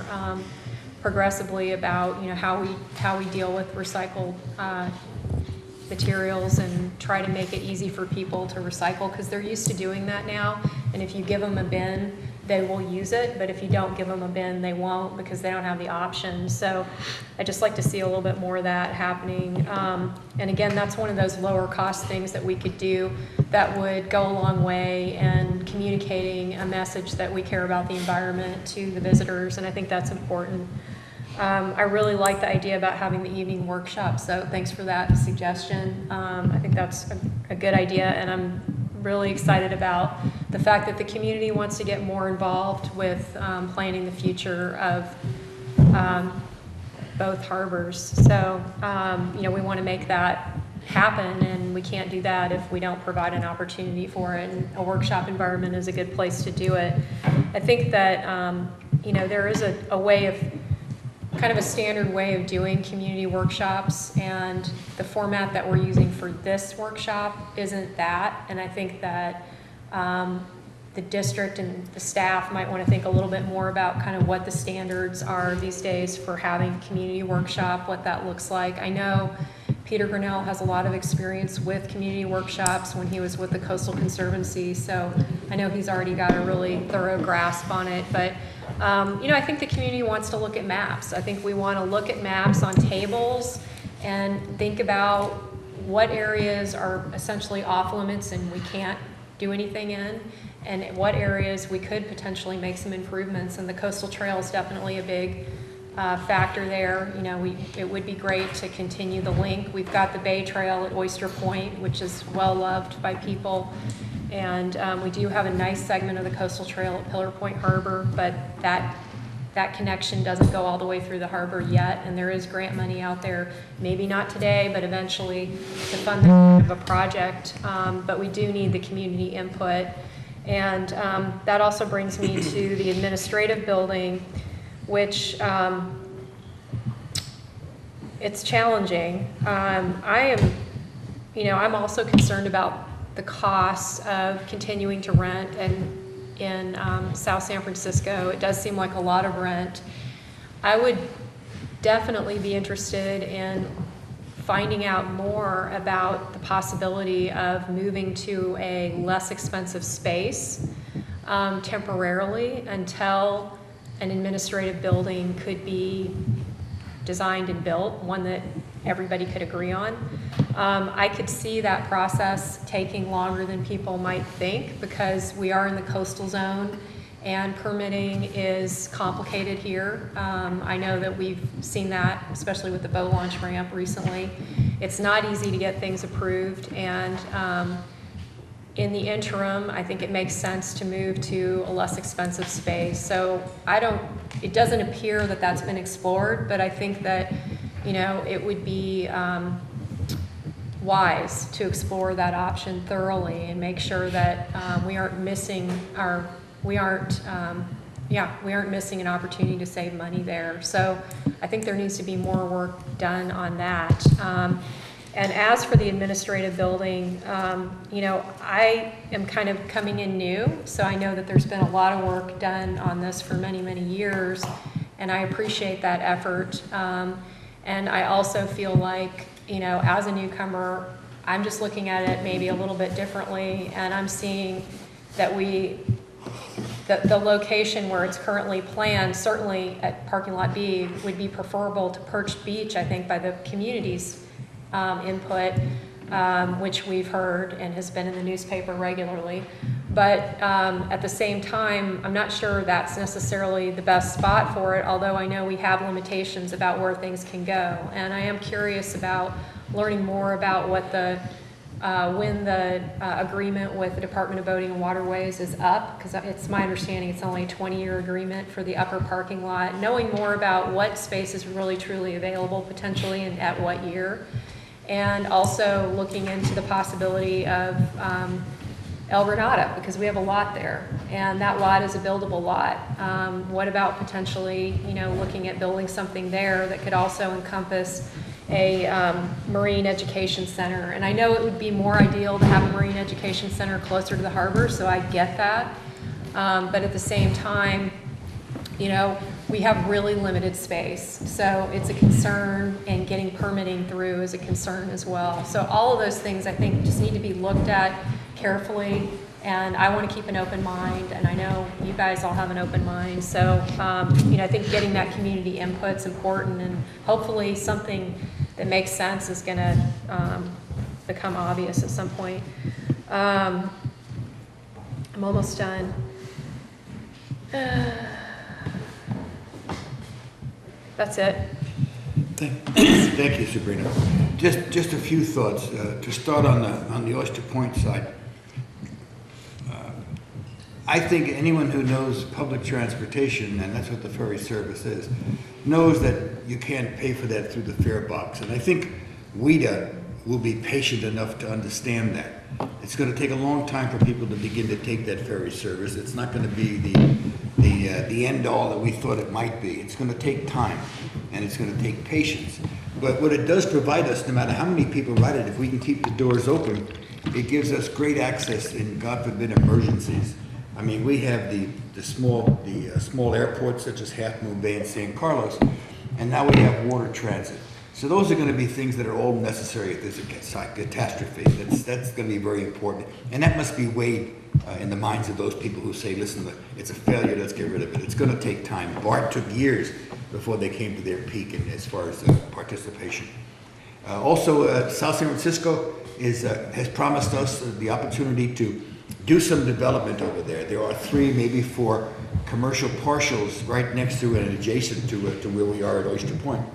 progressively about, you know, how we deal with recycled materials and try to make it easy for people to recycle, because they're used to doing that now, and if you give them a bin, they will use it, but if you don't give them a bin, they won't, because they don't have the option. So I just like to see a little bit more of that happening. And again, that's one of those lower cost things that we could do that would go a long way in communicating a message that we care about the environment to the visitors, and I think that's important. I really like the idea about having the evening workshop, so thanks for that suggestion. I think that's a good idea, and I'm really excited about the fact that the community wants to get more involved with planning the future of both harbors. So, you know, we want to make that happen, and we can't do that if we don't provide an opportunity for it, and a workshop environment is a good place to do it. I think that there is a way of, kind of a standard way of doing community workshops, and the format that we're using for this workshop isn't that, and I think that the district and the staff might want to think a little bit more about kind of what the standards are these days for having a community workshop, what that looks like. I know Peter Grinnell has a lot of experience with community workshops when he was with the Coastal Conservancy, so I know he's already got a really thorough grasp on it. But I think the community wants to look at maps. I think we want to look at maps on tables and think about what areas are essentially off limits and we can't do anything in, and what areas we could potentially make some improvements. And the coastal trail is definitely a big factor there. It would be great to continue the link. We've got the Bay Trail at Oyster Point, which is well loved by people. And we do have a nice segment of the coastal trail at Pillar Point Harbor, but that connection doesn't go all the way through the harbor yet, and there is grant money out there, maybe not today, but eventually to fund a project. But we do need the community input. And that also brings me to the administrative building, which it's challenging. I'm also concerned about the costs of continuing to rent in South San Francisco. It does seem like a lot of rent. I would definitely be interested in finding out more about the possibility of moving to a less expensive space temporarily until an administrative building could be designed and built, one that everybody could agree on. I could see that process taking longer than people might think because we are in the coastal zone and permitting is complicated here. I know that we've seen that, especially with the boat launch ramp recently. It's not easy to get things approved, and in the interim, I think it makes sense to move to a less expensive space. So it doesn't appear that that's been explored, but I think that, it would be wise to explore that option thoroughly and make sure that we aren't missing an opportunity to save money there. So I think there needs to be more work done on that. And as for the administrative building, I am kind of coming in new, so I know that there's been a lot of work done on this for many, many years, and I appreciate that effort. And I also feel like, as a newcomer, I'm just looking at it maybe a little bit differently, and I'm seeing that the location where it's currently planned, certainly at Parking Lot B, would be preferable to Perched Beach, I think, by the community's input, which we've heard and has been in the newspaper regularly. But at the same time, I'm not sure that's necessarily the best spot for it, although I know we have limitations about where things can go. And I am curious about learning more about what when the agreement with the Department of Boating and Waterways is up, because it's my understanding it's only a 20-year agreement for the upper parking lot. Knowing more about what space is really truly available potentially and at what year. And also looking into the possibility of El Granada, because we have a lot there, and that lot is a buildable lot. What about potentially, looking at building something there that could also encompass a marine education center? And I know it would be more ideal to have a marine education center closer to the harbor, so I get that. But at the same time, we have really limited space, so it's a concern, and getting permitting through is a concern as well. So all of those things, I think, just need to be looked at carefully, and I want to keep an open mind, and I know you guys all have an open mind. So, I think getting that community input is important, and hopefully something that makes sense is going to become obvious at some point. I'm almost done. That's it. Thank you, Sabrina. Just a few thoughts. To start on the Oyster Point side, I think anyone who knows public transportation, and that's what the ferry service is, knows that you can't pay for that through the fare box. And I think WIDA will be patient enough to understand that. It's going to take a long time for people to begin to take that ferry service. It's not going to be the the end all that we thought it might be. It's going to take time, and it's going to take patience. But what it does provide us, no matter how many people ride it, if we can keep the doors open, it gives us great access in, God forbid, emergencies. I mean, we have the small airports such as Half Moon Bay and San Carlos, and now we have water transit. So those are going to be things that are all necessary if there's a catastrophe. That's going to be very important, and that must be weighed in the minds of those people who say, listen, it's a failure, let's get rid of it. It's going to take time. BART took years before they came to their peak in, as far as participation. Also, South San Francisco has promised us the opportunity to do some development over there. There are 3, maybe 4 commercial partials right next to and adjacent to where we are at Oyster Point.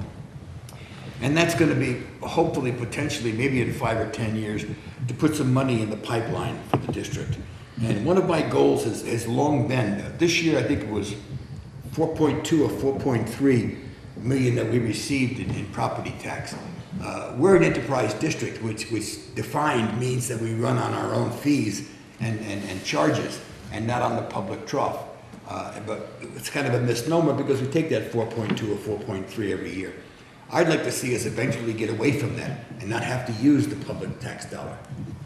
And that's going to be, hopefully, potentially, maybe in 5 or 10 years, to put some money in the pipeline for the district. And one of my goals has long been, this year I think it was 4.2 or 4.3 million that we received in property tax. We're an enterprise district, which defined means that we run on our own fees and charges, and not on the public trough. But it's kind of a misnomer because we take that 4.2 or 4.3 every year. I'd like to see us eventually get away from that and not have to use the public tax dollar.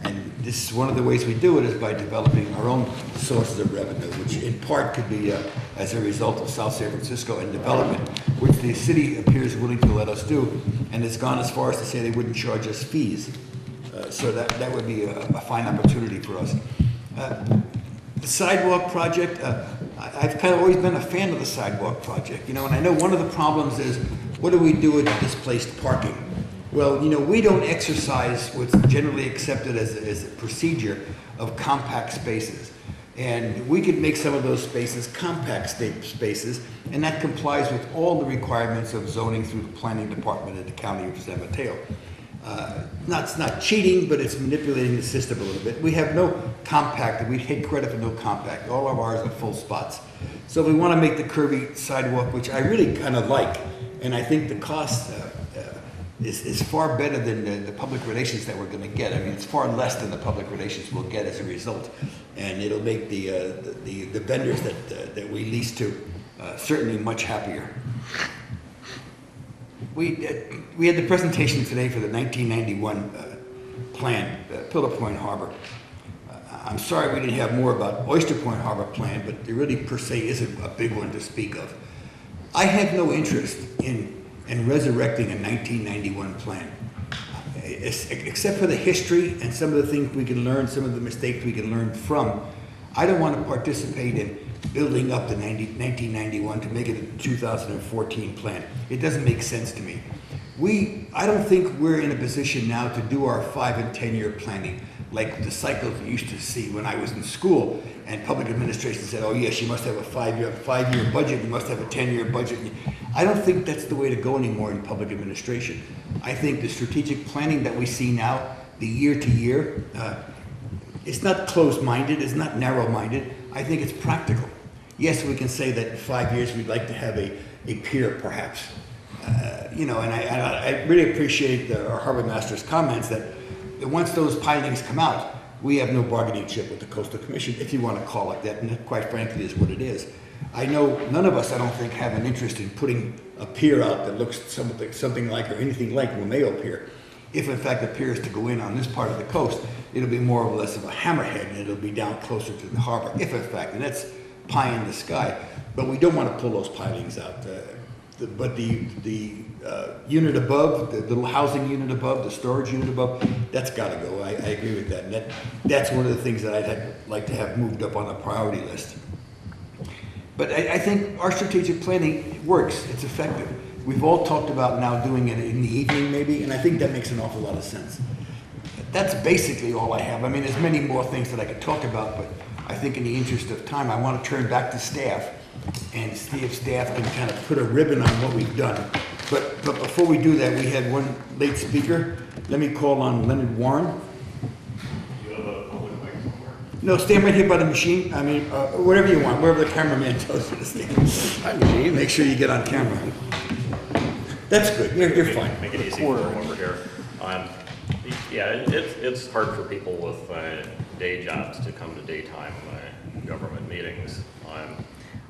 And this is one of the ways we do it, is by developing our own sources of revenue, which in part could be as a result of South San Francisco and development, which the city appears willing to let us do, and it's gone as far as to say they wouldn't charge us fees. So that would be a fine opportunity for us. The sidewalk project, I've kind of always been a fan of the sidewalk project, you know, and I know one of the problems is, what do we do with displaced parking? Well, you know, we don't exercise what's generally accepted as a procedure of compact spaces. And we could make some of those spaces compact spaces, and that complies with all the requirements of zoning through the planning department in the county of San Mateo. It's not cheating, but it's manipulating the system a little bit. We have no compact, and we take credit for no compact. All of ours are full spots. So we want to make the curvy sidewalk, which I really kind of like, and I think the cost is far better than the public relations that we're going to get. I mean, it's far less than the public relations we'll get as a result, and it'll make the vendors that we lease to certainly much happier. We had the presentation today for the 1991 plan, Pillar Point Harbor. I'm sorry we didn't have more about Oyster Point Harbor plan, but there really per se isn't a big one to speak of. I have no interest in resurrecting a 1991 plan, except for the history and some of the things we can learn, some of the mistakes we can learn from. I don't want to participate in building up the 1991 to make it a 2014 plan. It doesn't make sense to me. I don't think we're in a position now to do our 5 and 10 year planning like the cycles we used to see when I was in school, and public administration said, oh yes, you must have a 5-year budget, you must have a 10-year budget. I don't think that's the way to go anymore in public administration. I think the strategic planning that we see now, the year to year, it's not closed-minded, it's not narrow-minded. I think it's practical. Yes, we can say that in 5 years we'd like to have a pier, perhaps. You know, and I really appreciate our harbor master's comments that once those pilings come out, we have no bargaining chip with the Coastal Commission, if you want to call it that, and that quite frankly is what it is. I know none of us, I don't think, have an interest in putting a pier out that looks something like or anything like Mateo Pier. If in fact the pier is to go in on this part of the coast, it'll be more or less of a hammerhead, and it'll be down closer to the harbor, if in fact, and that's pie in the sky. But we don't want to pull those pilings out. But the unit above, the little housing unit above, the storage unit above, that's got to go. I agree with that. And that's one of the things that I'd like to have moved up on the priority list. But I think our strategic planning works. It's effective. We've all talked about now doing it in the evening maybe, and I think that makes an awful lot of sense. That's basically all I have. I mean, there's many more things that I could talk about, but I think in the interest of time, I want to turn back to staff and see if staff can kind of put a ribbon on what we've done. But before we do that, we had one late speaker. Let me call on Leonard Warren. Do you have a public mic somewhere? No, stand right here by the machine. I mean, wherever you want, wherever the cameraman tells you to stand. Hi, machine. Make sure you get on camera. That's good. You're fine. Make it easy for them over here. Yeah, it's hard for people with day jobs to come to daytime government meetings.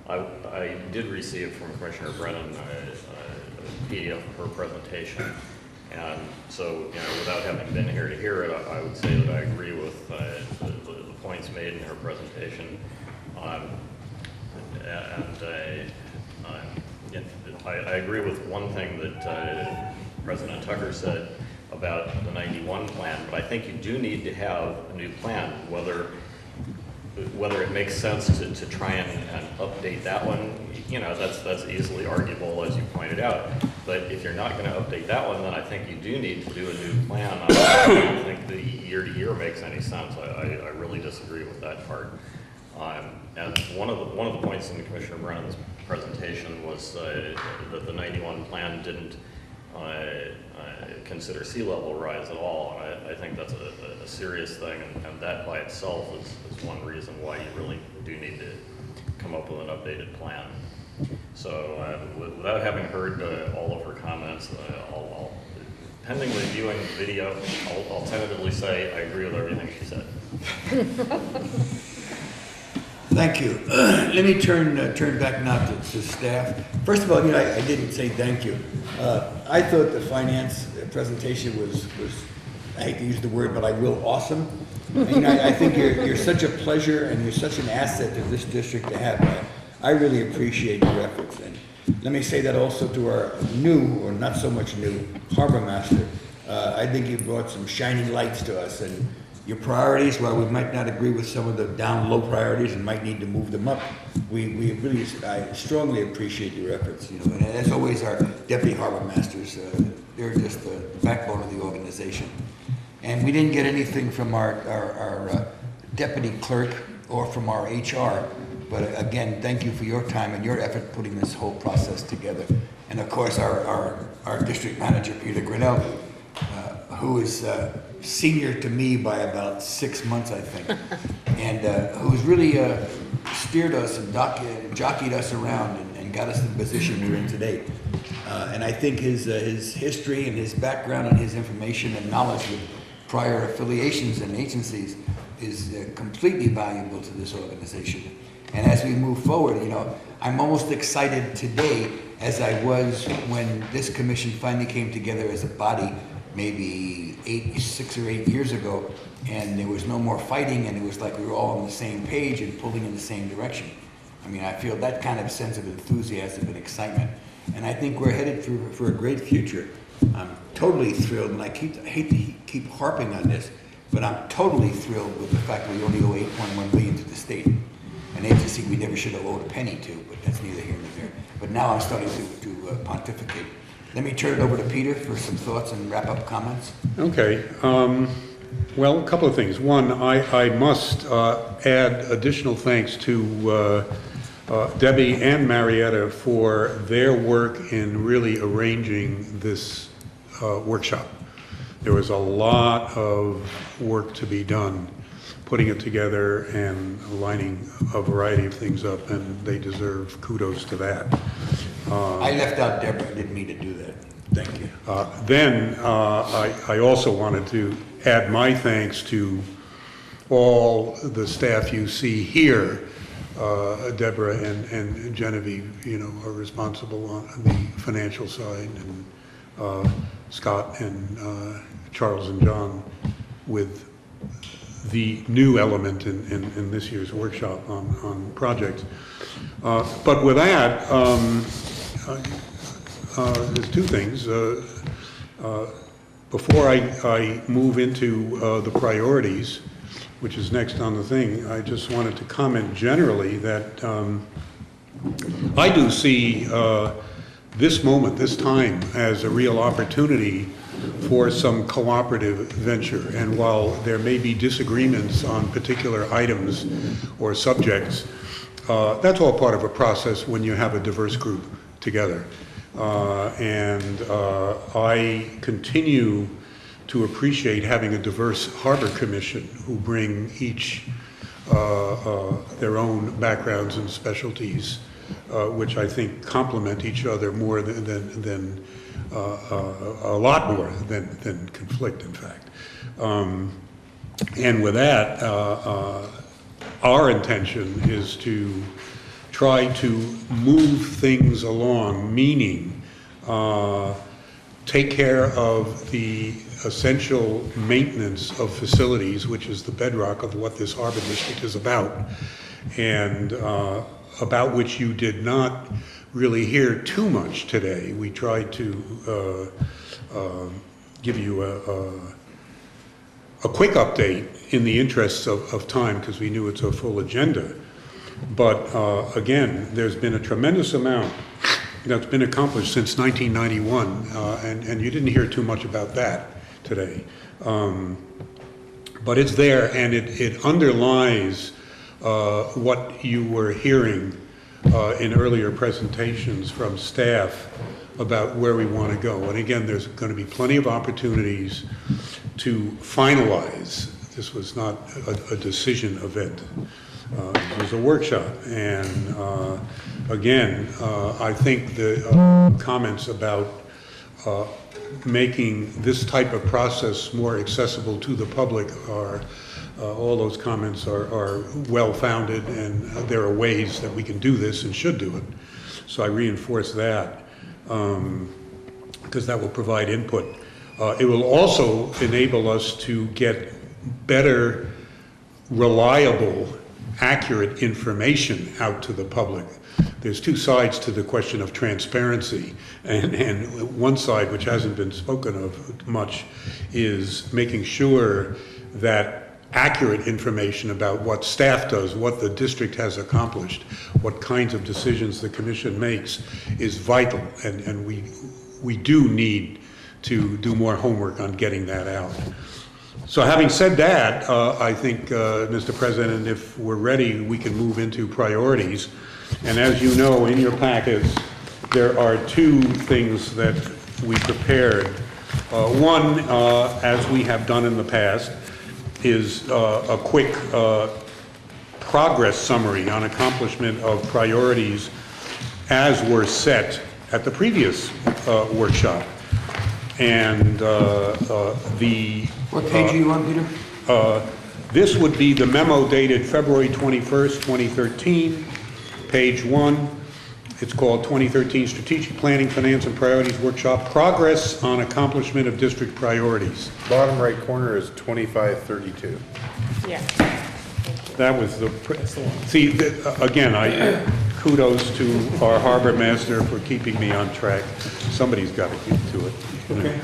I did receive from Commissioner Brennan a PDF of her presentation. And so, without having been here to hear it, I would say that I agree with the points made in her presentation. I agree with one thing that President Tucker said about the 91 plan, but I think you do need to have a new plan, whether it makes sense to try and update that one. That's easily arguable, as you pointed out. But if you're not going to update that one, then I think you do need to do a new plan. I don't think the year-to-year makes any sense. I really disagree with that part. And one of the points in Commissioner Brennan's presentation was that the 91 plan didn't consider sea level rise at all. And I think that's a serious thing, and that by itself is one reason why you really do need to come up with an updated plan. So without having heard all of her comments, pending reviewing the video, I'll tentatively say I agree with everything she said. Thank you. Let me turn back now to staff. First of all, I didn't say thank you. I thought the finance presentation was I hate to use the word, but I will, awesome. And, I think you're such a pleasure and you're such an asset to this district to have. I really appreciate your efforts. And let me say that also to our new, or not so much new, harbor master. I think you brought some shining lights to us, and your priorities, while we might not agree with some of the down low priorities and might need to move them up, I strongly appreciate your efforts. And as always, our deputy harbor masters, they're just the backbone of the organization. And we didn't get anything from our deputy clerk or from our HR, but again, thank you for your time and your effort putting this whole process together. And of course, our district manager, Peter Grinnell, who is senior to me by about 6 months, I think, and who's really steered us and jockeyed us around and got us in the position we're in today. And I think his history and his background and his information and knowledge with prior affiliations and agencies is completely valuable to this organization. And as we move forward, I'm almost excited today as I was when this commission finally came together as a body, maybe 6 or 8 years ago, and there was no more fighting, and it was like we were all on the same page and pulling in the same direction. I feel that kind of sense of enthusiasm and excitement, and I think we're headed for a great future. I'm totally thrilled, and I hate to keep harping on this, but I'm totally thrilled with the fact that we only owe $8.1 billion to the state, an agency we never should have owed a penny to, but that's neither here nor there. But now I'm starting to pontificate. Let me turn it over to Peter for some thoughts and wrap-up comments. Okay. Well, a couple of things. One, I must add additional thanks to Debbie and Marietta for their work in really arranging this workshop. There was a lot of work to be done putting it together and lining a variety of things up, and they deserve kudos to that. I left out Deborah. I didn't mean to do that. Thank you. Then I also wanted to add my thanks to all the staff you see here. Deborah and Genevieve, are responsible on the financial side, and Scott and Charles and John with the new element in this year's workshop on projects. But with that, there's two things. Before I move into the priorities, which is next on the thing, I just wanted to comment generally that I do see this moment, this time, as a real opportunity for some cooperative venture. And while there may be disagreements on particular items or subjects, that's all part of a process when you have a diverse group together. I continue to appreciate having a diverse harbor commission who bring each their own backgrounds and specialties, which I think complement each other more than a lot more than conflict, in fact. And with that, our intention is to try to move things along, meaning take care of the essential maintenance of facilities, which is the bedrock of what this harbor district is about, and about which you did not really hear too much today. We tried to give you a quick update in the interests of time, because we knew it's a full agenda. But again, there's been a tremendous amount that's been accomplished since 1991, and you didn't hear too much about that today. But it's there, and it underlies what you were hearing in earlier presentations from staff about where we want to go. And again, there's going to be plenty of opportunities to finalize. This was not a decision event. It was a workshop. And again, I think the comments about making this type of process more accessible to the public are, all those comments are well-founded, and there are ways that we can do this and should do it. So I reinforce that, because that will provide input. It will also enable us to get better, reliable, accurate information out to the public. There's two sides to the question of transparency, and one side, which hasn't been spoken of much, is making sure that accurate information about what staff does, what the district has accomplished, what kinds of decisions the commission makes is vital, and we do need to do more homework on getting that out. So having said that, I think, Mr. President, if we're ready, we can move into priorities. And as you know, in your packets, there are two things that we prepared. One, as we have done in the past, is a quick progress summary on accomplishment of priorities as were set at the previous workshop. And What page are you on, Peter? This would be the memo dated February 21st, 2013, page 1. It's called 2013 Strategic Planning, Finance, and Priorities Workshop, Progress on Accomplishment of District Priorities. Bottom right corner is 2532. Yeah. That was the, see, again, kudos to our harbor master for keeping me on track. Somebody's got to keep to it. Okay.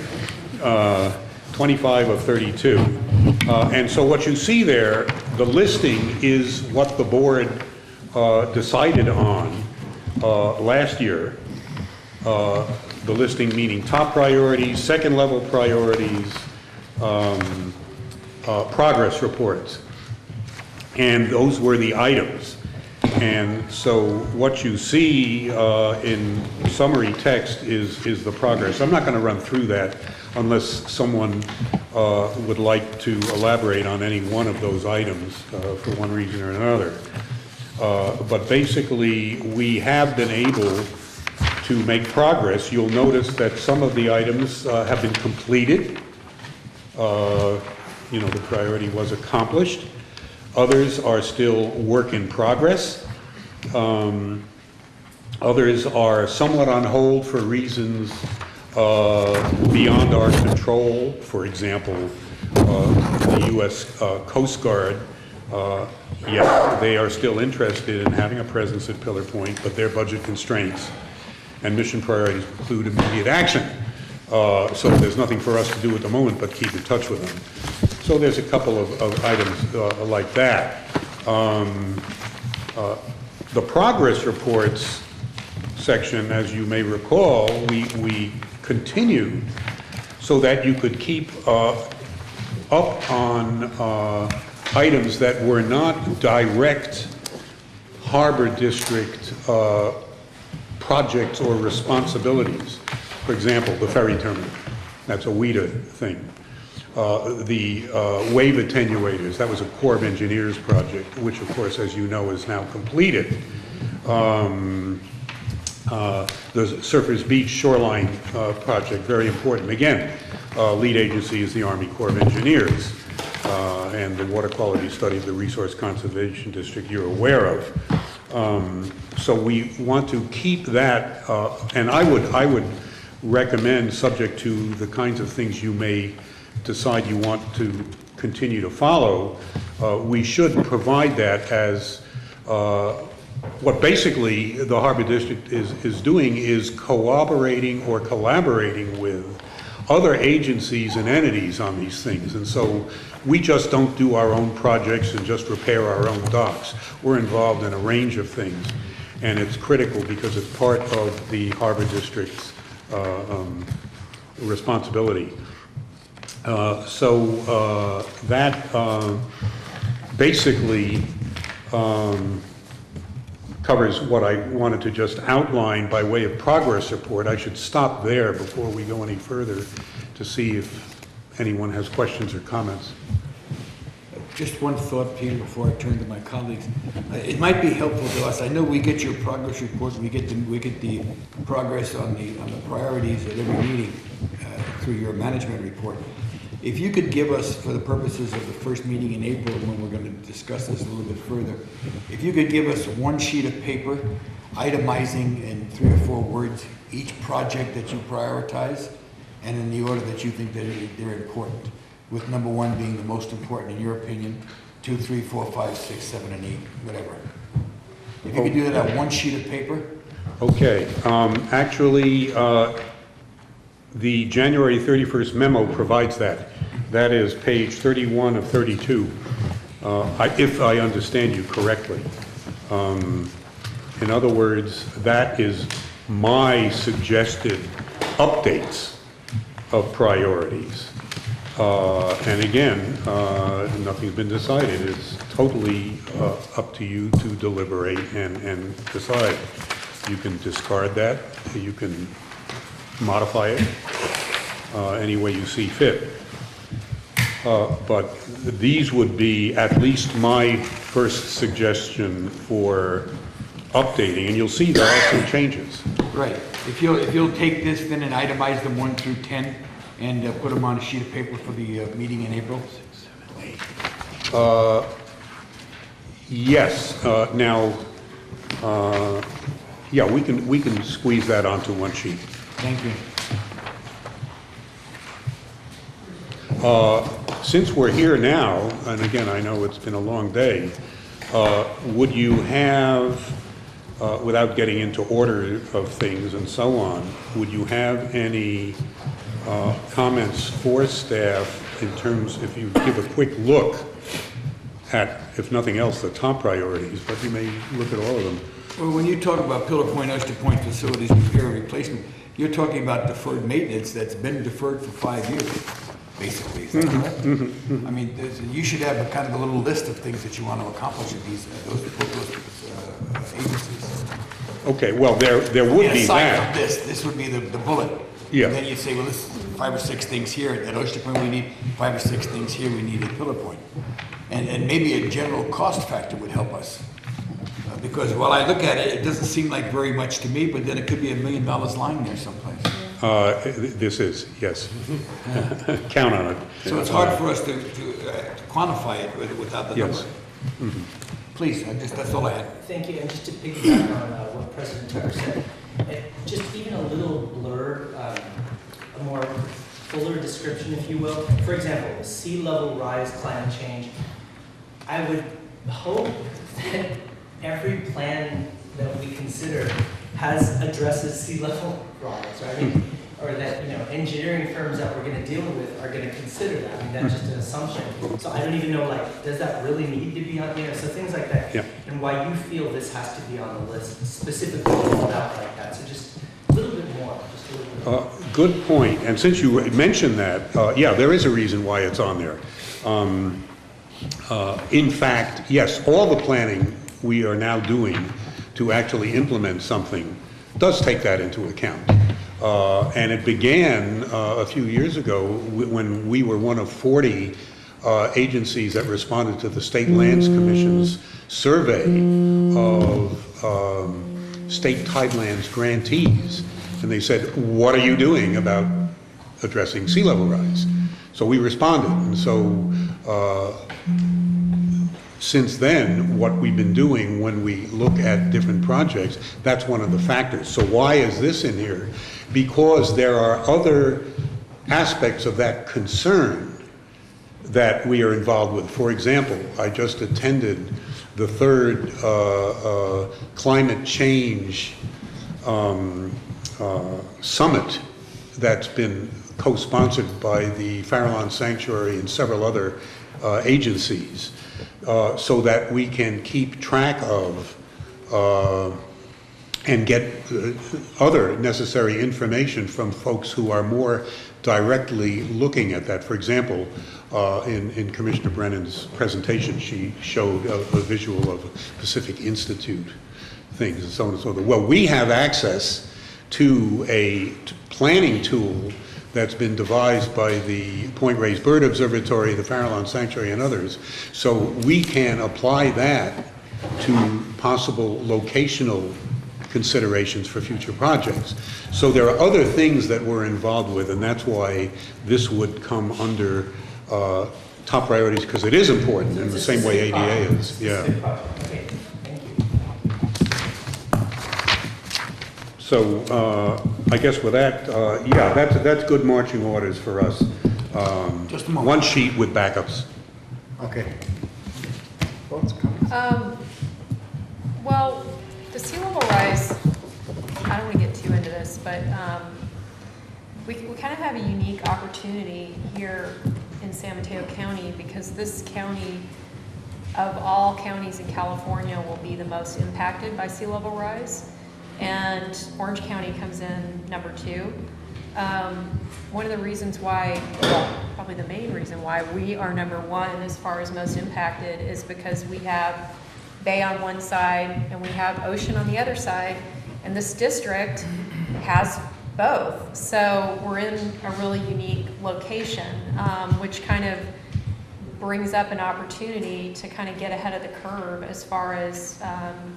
25 of 32. And so what you see there, the listing is what the board decided on last year. The listing meaning top priorities, second level priorities, progress reports. And those were the items. And so what you see in summary text is the progress. I'm not going to run through that unless someone would like to elaborate on any one of those items for one reason or another. But basically, we have been able to make progress. You'll notice that some of the items have been completed. You know, the priority was accomplished. Others are still work in progress. Others are somewhat on hold for reasons beyond our control. For example, the U.S. Coast Guard, yes, they are still interested in having a presence at Pillar Point, but their budget constraints and mission priorities include immediate action. So there's nothing for us to do at the moment but keep in touch with them. So there's a couple of items like that. The progress reports section, as you may recall, we continued so that you could keep up on items that were not direct harbor district projects or responsibilities. For example, the ferry terminal, that's a WEDA thing. The wave attenuators, that was a Corps of Engineers project, which of course, as you know, is now completed. The Surfers Beach Shoreline project, very important. Again, lead agency is the Army Corps of Engineers, and the water quality study of the Resource Conservation District you're aware of. So we want to keep that, and I would recommend, subject to the kinds of things you may decide you want to continue to follow, we should provide that as what basically the Harbor District is doing is cooperating or collaborating with other agencies and entities on these things. And so we just don't do our own projects and just repair our own docks. We're involved in a range of things, and it's critical because it's part of the Harbor District's responsibility. That basically covers what I wanted to just outline by way of progress report. I should stop there before we go any further to see if anyone has questions or comments. Just one thought, Peter, before I turn to my colleagues. It might be helpful to us. I know we get your progress report, we get the progress on the priorities at every meeting through your management report. If you could give us, for the purposes of the first meeting in April, when we're going to discuss this a little bit further, if you could give us one sheet of paper itemizing in 3 or 4 words each project that you prioritize and in the order that you think that they're important, with number 1 being the most important in your opinion, 2, 3, 4, 5, 6, 7, and 8, whatever. If you could do that on one sheet of paper. Okay. Actually, the January 31st memo provides that. That is page 31 of 32, if I understand you correctly. In other words, that is my suggested updates of priorities. And again, nothing's been decided. It's totally up to you to deliberate and decide. You can discard that. You can modify it any way you see fit. But these would be at least my first suggestion for updating, and you'll see there are some changes. Right. If you'll take this then and itemize them 1 through 10 and put them on a sheet of paper for the meeting in April. 6, 7, 8. Yes. Now, yeah, we can squeeze that onto one sheet. Thank you. Since we're here now, and again, I know it's been a long day, would you have, without getting into order of things and so on, would you have any comments for staff in terms, if you give a quick look at, if nothing else, the top priorities, but you may look at all of them. Well, when you talk about Pillar Point, Oyster Point facilities repair and replacement, you're talking about deferred maintenance that's been deferred for 5 years, basically. Is that correct? I mean, you should have a kind of a little list of things that you want to accomplish at those agencies. Okay, well, there would be aside that. from this would be the bullet. Yeah. And then you say, well, this is 5 or 6 things here. At Oyster Point, we need 5 or 6 things here. We need at Pillar Point. And maybe a general cost factor would help us. Because while I look at it, it doesn't seem like very much to me, but then it could be $1 million lying there someplace. This is, yes. Count on it. So it's hard for us to quantify it without the number. Yes. Mm-hmm. Please, that's all I had. Thank you, and just to piggyback on what President Tucker said, just even a little blurb, a more fuller description, if you will. For example, sea level rise, climate change. I would hope that every plan that we consider addresses sea level rise, right? I mean, or that, engineering firms that we're going to deal with are going to consider that. I mean, that's just an assumption. So I don't even know, does that really need to be on, so things like that. Yeah. And why you feel this has to be on the list, specifically called out like that. So just a little bit more, just a little bit more. Good point. And since you mentioned that, yeah, there is a reason why it's on there. In fact, yes, all the planning we are now doing to actually implement something does take that into account. And it began a few years ago when we were one of 40 agencies that responded to the State Lands Commission's survey of state tidelands grantees. And they said, what are you doing about addressing sea level rise? So we responded. And so since then, what we've been doing when we look at different projects, that's one of the factors. So why is this in here? Because there are other aspects of that concern that we are involved with. For example, I just attended the third climate change summit that's been co-sponsored by the Farallon Sanctuary and several other agencies, so that we can keep track of and get other necessary information from folks who are more directly looking at that. For example, in Commissioner Brennan's presentation, she showed a visual of Pacific Institute things and so on and so forth. Well, we have access to a planning tool that's been devised by the Point Reyes Bird Observatory, the Farallon Sanctuary, and others. So we can apply that to possible locational considerations for future projects. So there are other things that we're involved with, and that's why this would come under top priorities, because it is important in the same way ADA is. Yeah. Okay, thank you. So I guess with that, yeah, that's good marching orders for us. Just a moment. One sheet with backups. Okay. Well, the sea level rise, I don't want to get too into this, but we kind of have a unique opportunity here in San Mateo County, because this county, of all counties in California, will be the most impacted by sea level rise. And Orange County comes in number 2. One of the reasons why, well, probably the main reason why we are number 1 as far as most impacted is because we have bay on one side and we have ocean on the other side, and this district has both. So we're in a really unique location, which kind of brings up an opportunity to kind of get ahead of the curve as far as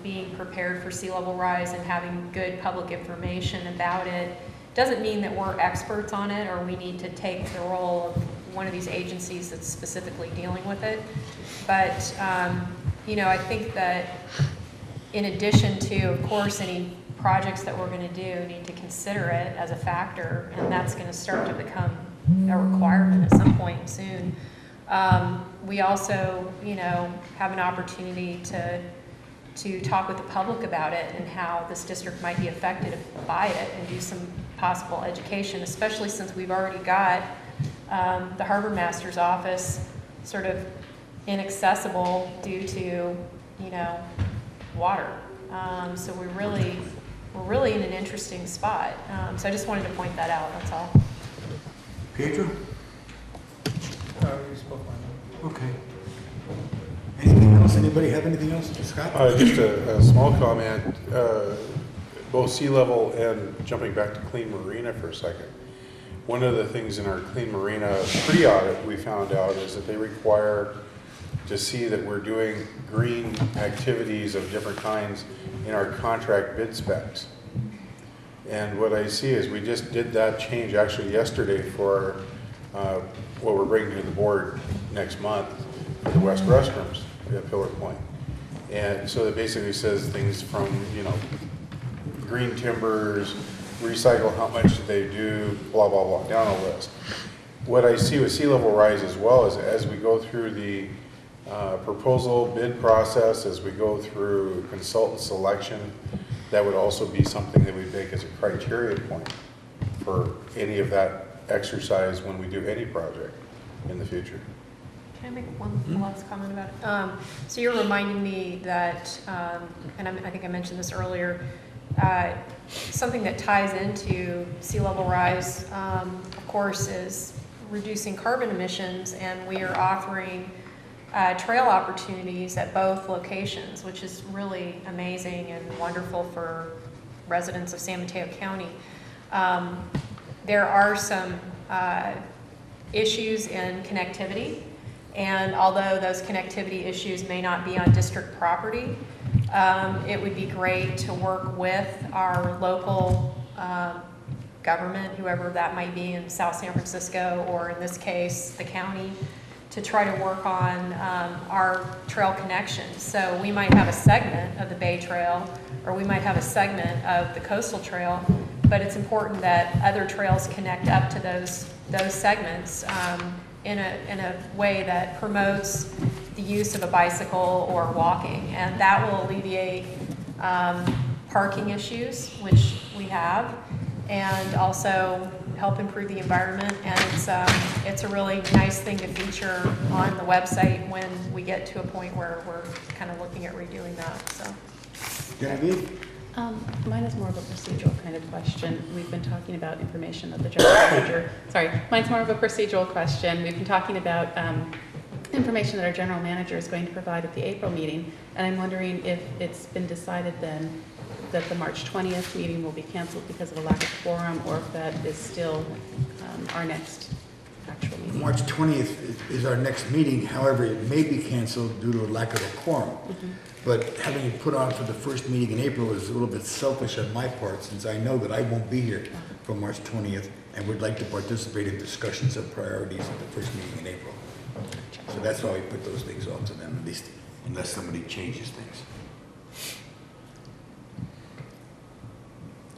being prepared for sea level rise and having good public information about it. Doesn't mean that we're experts on it or we need to take the role of one of these agencies that's specifically dealing with it. But, you know, I think that in addition to, of course, any projects that we're going to do need to consider it as a factor, and that's going to start to become a requirement at some point soon. We also, you know, have an opportunity to talk with the public about it and how this district might be affected by it, and do some possible education, especially since we've already got the harbor master's office sort of inaccessible due to, you know, water. So we're really in an interesting spot. So I just wanted to point that out, that's all. Pietro? You spoke on Okay. Anything else? Anybody have anything else? Scott? Just a small comment, both sea level and jumping back to Clean Marina for a second. One of the things in our Clean Marina pre-audit we found out is that they require to see that we're doing green activities of different kinds in our contract bid specs. And what I see is we just did that change actually yesterday for what we're bringing to the board next month for the West restrooms at Pillar Point. And so it basically says things from, you know, green timbers, recycle, how much do they do, blah, blah, blah, down a list. What I see with sea level rise as well is as we go through the proposal bid process, as we go through consultant selection, that would also be something that we make as a criteria point for any of that exercise when we do any project in the future. Can I make one last comment about it? So you're reminding me that, and I think I mentioned this earlier, something that ties into sea level rise, of course, is reducing carbon emissions, and we are offering trail opportunities at both locations, which is really amazing and wonderful for residents of San Mateo County. There are some issues in connectivity, and although those connectivity issues may not be on district property, it would be great to work with our local government, whoever that might be in South San Francisco, or in this case, the county, to try to work on our trail connections. So we might have a segment of the Bay Trail, or we might have a segment of the Coastal Trail, but it's important that other trails connect up to those segments in a way that promotes the use of a bicycle or walking, and that will alleviate parking issues, which we have, and also help improve the environment. And it's a really nice thing to feature on the website when we get to a point where we're kind of looking at redoing that. So, Genevieve? Mine is more of a procedural kind of question. We've been talking about information that the general manager, sorry, mine's more of a procedural question. We've been talking about information that our general manager is going to provide at the April meeting, and I'm wondering if it's been decided then that the March 20th meeting will be canceled because of a lack of quorum, or if that is still our next actual meeting. March 20th is our next meeting. However, it may be canceled due to a lack of a quorum. But having it put on for the first meeting in April is a little bit selfish on my part, since I know that I won't be here for March 20th and would like to participate in discussions of priorities at the first meeting in April. So that's why we put those things off to them, at least unless somebody changes things.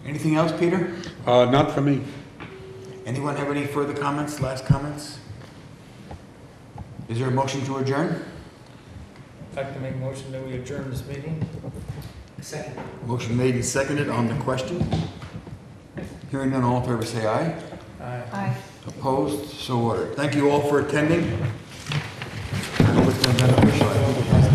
Anything else, Peter? Not for me. Anyone have any further comments, last comments? Is there a motion to adjourn? I'd like to make a motion that we adjourn this meeting. Second. Motion made and seconded on the question. Hearing none, all in favor say aye. Aye. Opposed? So ordered. Thank you all for attending. I hope it's been beneficial. I hope it has